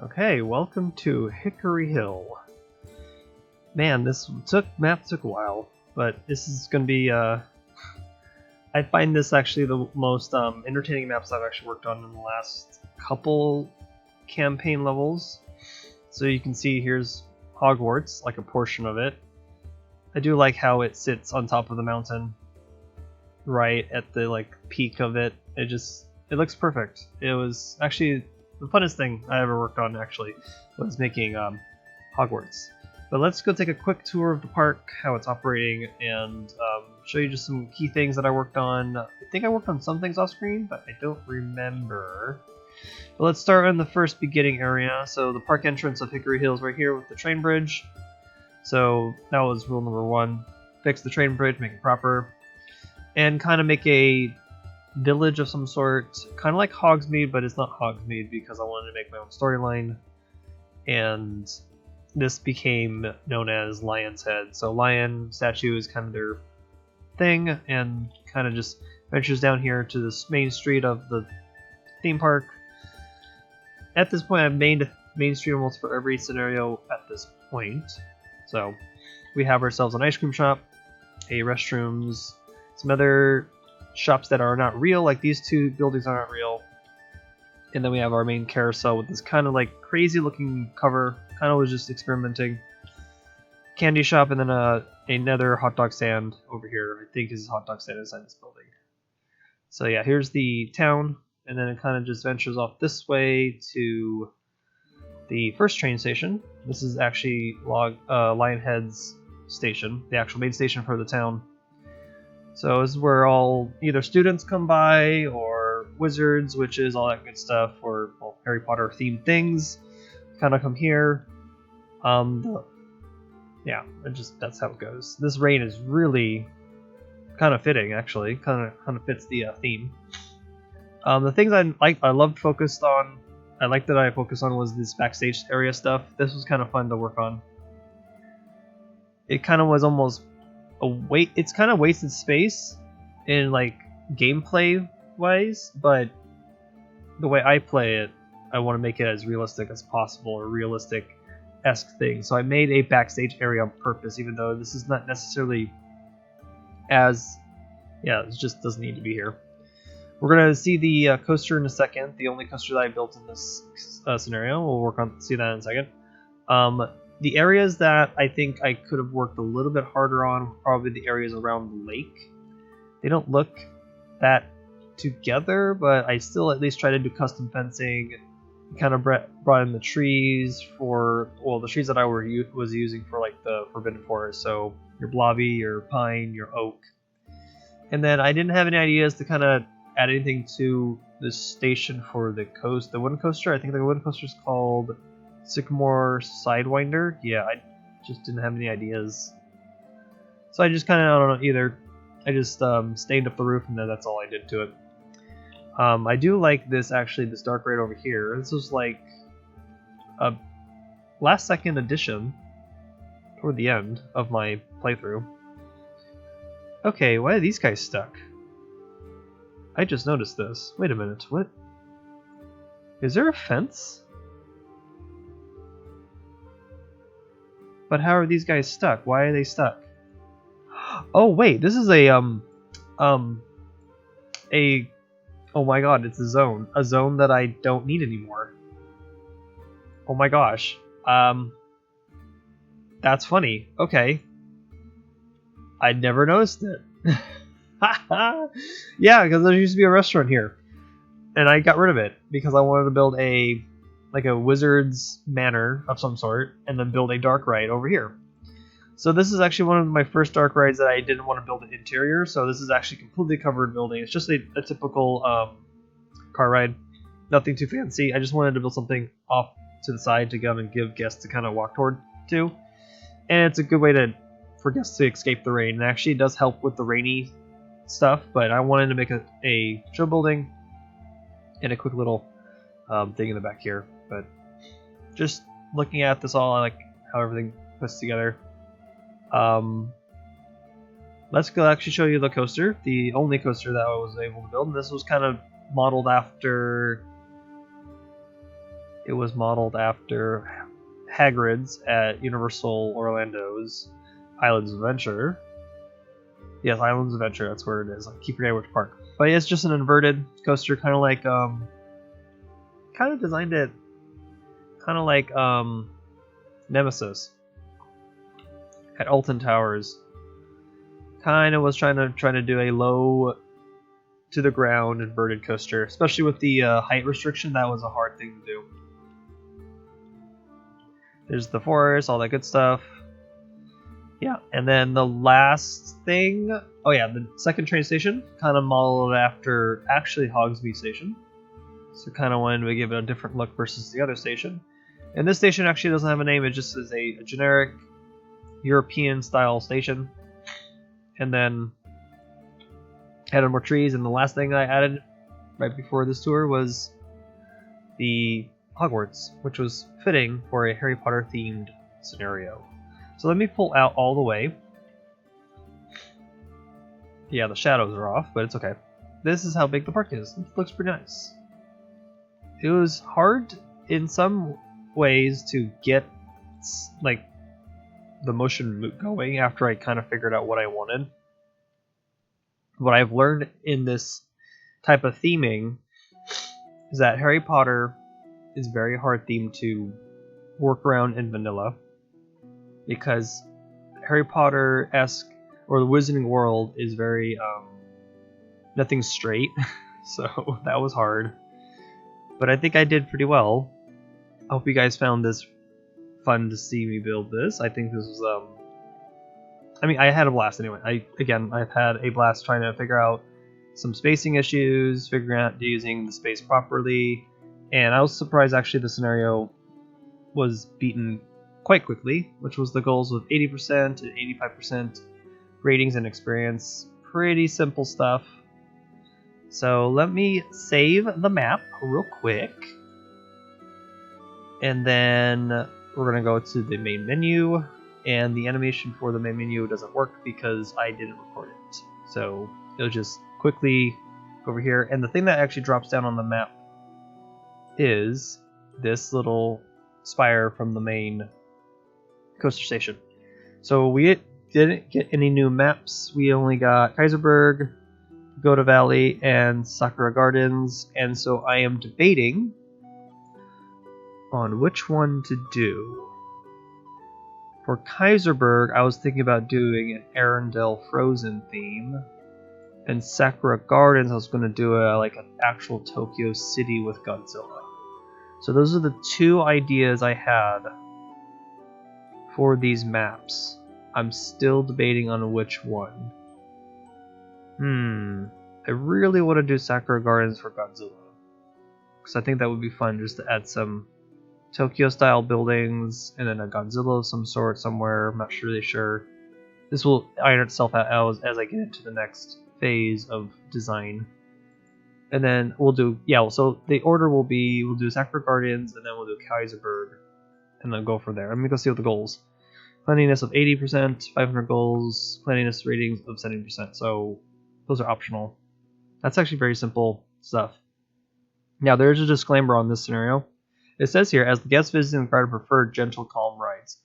Okay, welcome to Hickory Hill. Man, this map took a while, but this is going to be, I find this actually the most entertaining maps I've actually worked on in the last couple campaign levels. So you can see here's Hogwarts, like a portion of it. I do like how it sits on top of the mountain, right at the like peak of it. It looks perfect. It was actually the funnest thing I ever worked on, actually, was making Hogwarts. But let's go take a quick tour of the park, how it's operating, and show you just some key things that I worked on. I think I worked on some things off screen, but I don't remember. But let's start on the first beginning area. So the park entrance of Hickory Hill is right here with the train bridge. So that was rule number 1. Fix the train bridge, make it proper, and kind of make a village of some sort, kind of like Hogsmeade, but it's not Hogsmeade because I wanted to make my own storyline. And this became known as Lion's Head. So lion statue is kind of their thing, and kind of just ventures down here to this main street of the theme park. At this point, I've made main street almost for every scenario at this point. So we have ourselves an ice cream shop, a restrooms, some other shops that are not real, like these 2 buildings are not real. And then we have our main carousel with this kind of like crazy looking cover. Kind of was just experimenting. Candy shop, and then another hot dog stand over here. I think is a hot dog stand inside this building. So yeah, here's the town, and then it kind of just ventures off this way to the first train station. This is actually Lionhead's station, the actual main station for the town. So this is where all either students come by, or wizards, witches, all that good stuff, or Harry Potter themed things kind of come here. Yeah, that's how it goes. This rain is really kind of fitting, actually. Kind of fits the theme. The things I loved focused on, I liked that I focused on was this backstage area stuff. This was kind of fun to work on. It kind of was almost it's kind of wasted space in like gameplay wise, but the way I play it, I want to make it as realistic as possible, or realistic-esque thing. So I made a backstage area on purpose, even though this is not necessarily as Yeah, it just doesn't need to be here. We're going to see the coaster in a second. The only coaster that I built in this scenario. We'll work on see that in a second. The areas that I think I could have worked a little bit harder on were probably the areas around the lake. They don't look that together, but I still at least try to do custom fencing. Kind of brought in the trees for, well, the trees that I was using for like the Forbidden Forest. So your blobby, your pine, your oak. And then I didn't have any ideas to kind of add anything to the station for the wooden coaster. I think the wooden coaster is called Sycamore Sidewinder. Yeah, I just didn't have any ideas. So I just kind of, I don't know, either I just stained up the roof and then that's all I did to it. I do like this, actually, this dark right over here. This was like a last second addition toward the end of my playthrough. Okay, why are these guys stuck? I just noticed this. Wait a minute, what? Is there a fence? But how are these guys stuck? Why are they stuck? Oh wait, this is a oh my god, it's a zone that I don't need anymore. Oh my gosh. That's funny. Okay. I'd never noticed it. Yeah, because there used to be a restaurant here. And I got rid of it because I wanted to build a wizard's manor of some sort and then build a dark ride over here. So this is actually one of my first dark rides that I didn't want to build an interior, so this is actually completely covered building. It's just a typical car ride. Nothing too fancy. I just wanted to build something off to the side to go and give guests to kind of walk toward to. And it's a good way for guests to escape the rain. It actually does help with the rainy stuff, but I wanted to make a show building and a quick little thing in the back here. But just looking at this all, I like how everything puts together. Let's go actually show you the coaster, the only coaster that I was able to build. And this was kind of modeled after, it was modeled after Hagrid's at Universal Orlando's Islands of Adventure. Yes, Islands of Adventure, that's where it is. I keep forgetting which park. But it's just an inverted coaster, kind of like, kind of designed it, kind of like Nemesis at Alton Towers. Kind of was trying to do a low to the ground inverted coaster, especially with the height restriction. That was a hard thing to do. There's the forest, all that good stuff. Yeah, and then the last thing, oh yeah, the second train station, kind of modeled after actually Hogsmeade Station. So kind of wanted to give it a different look versus the other station. And this station actually doesn't have a name, it just is a generic European style station. And then added more trees, and the last thing I added right before this tour was the Hogwarts, which was fitting for a Harry Potter themed scenario. So let me pull out all the way. Yeah, the shadows are off, but it's okay. This is how big the park is. It looks pretty nice. It was hard in some ways to get like the motion going after I kind of figured out what I wanted. What I've learned in this type of theming is that Harry Potter is very hard themed to work around in vanilla, because Harry Potter-esque, or the Wizarding World, is very nothing straight. So that was hard, but I think I did pretty well. I hope you guys found this fun to see me build this. I think this was I mean, I had a blast anyway. I've had a blast trying to figure out some spacing issues, figuring out using the space properly, and I was surprised actually the scenario was beaten quite quickly, which was the goals of 80% and 85% ratings and experience. Pretty simple stuff. So let me save the map real quick, and then we're gonna go to the main menu. And the animation for the main menu doesn't work because I didn't record it. So it'll just quickly over here. And the thing that actually drops down on the map is this little spire from the main coaster station. So we didn't get any new maps. We only got Kaiserberg, Pagoda Valley, and Sakura Gardens, and so I am debating on which one to do. For Kaiserberg, I was thinking about doing an Arendelle Frozen theme, and Sakura Gardens, I was going to do like an actual Tokyo City with Godzilla. So those are the two ideas I had for these maps. I'm still debating on which one. I really want to do Sakura Gardens for Godzilla, because I think that would be fun just to add some Tokyo-style buildings and then a Godzilla of some sort somewhere. I'm not really sure. This will iron itself out as I get into the next phase of design. And then we'll do, so the order will be, we'll do Sakura Gardens, and then we'll do Kaiserberg, and then go from there. I'm going to go see what the goals. Cleanliness of 80%, 500 goals, cleanliness ratings of 70%, so those are optional. That's actually very simple stuff. Now, there's a disclaimer on this scenario. It says here, as the guests visiting the garden prefer gentle, calm rides.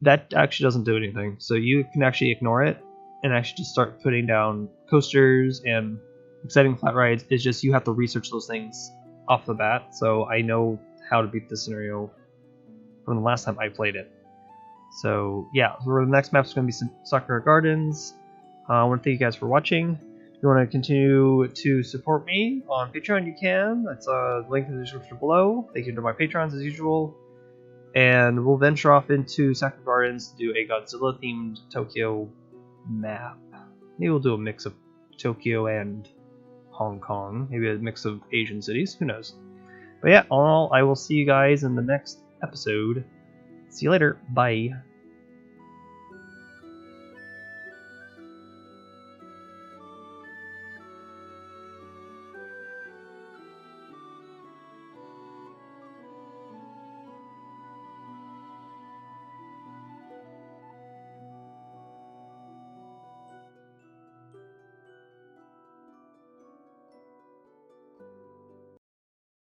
That actually doesn't do anything, so you can actually ignore it and actually just start putting down coasters and exciting flat rides. It's just you have to research those things off the bat, so I know how to beat this scenario from the last time I played it. So yeah, so the next map is going to be Sakura Gardens. I want to thank you guys for watching. If you want to continue to support me on Patreon, you can. That's a link in the description below. Thank you to my patrons as usual. And we'll venture off into Sakura Gardens to do a Godzilla-themed Tokyo map. Maybe we'll do a mix of Tokyo and Hong Kong. Maybe a mix of Asian cities. Who knows? But yeah, all in all, I will see you guys in the next episode. See you later. Bye.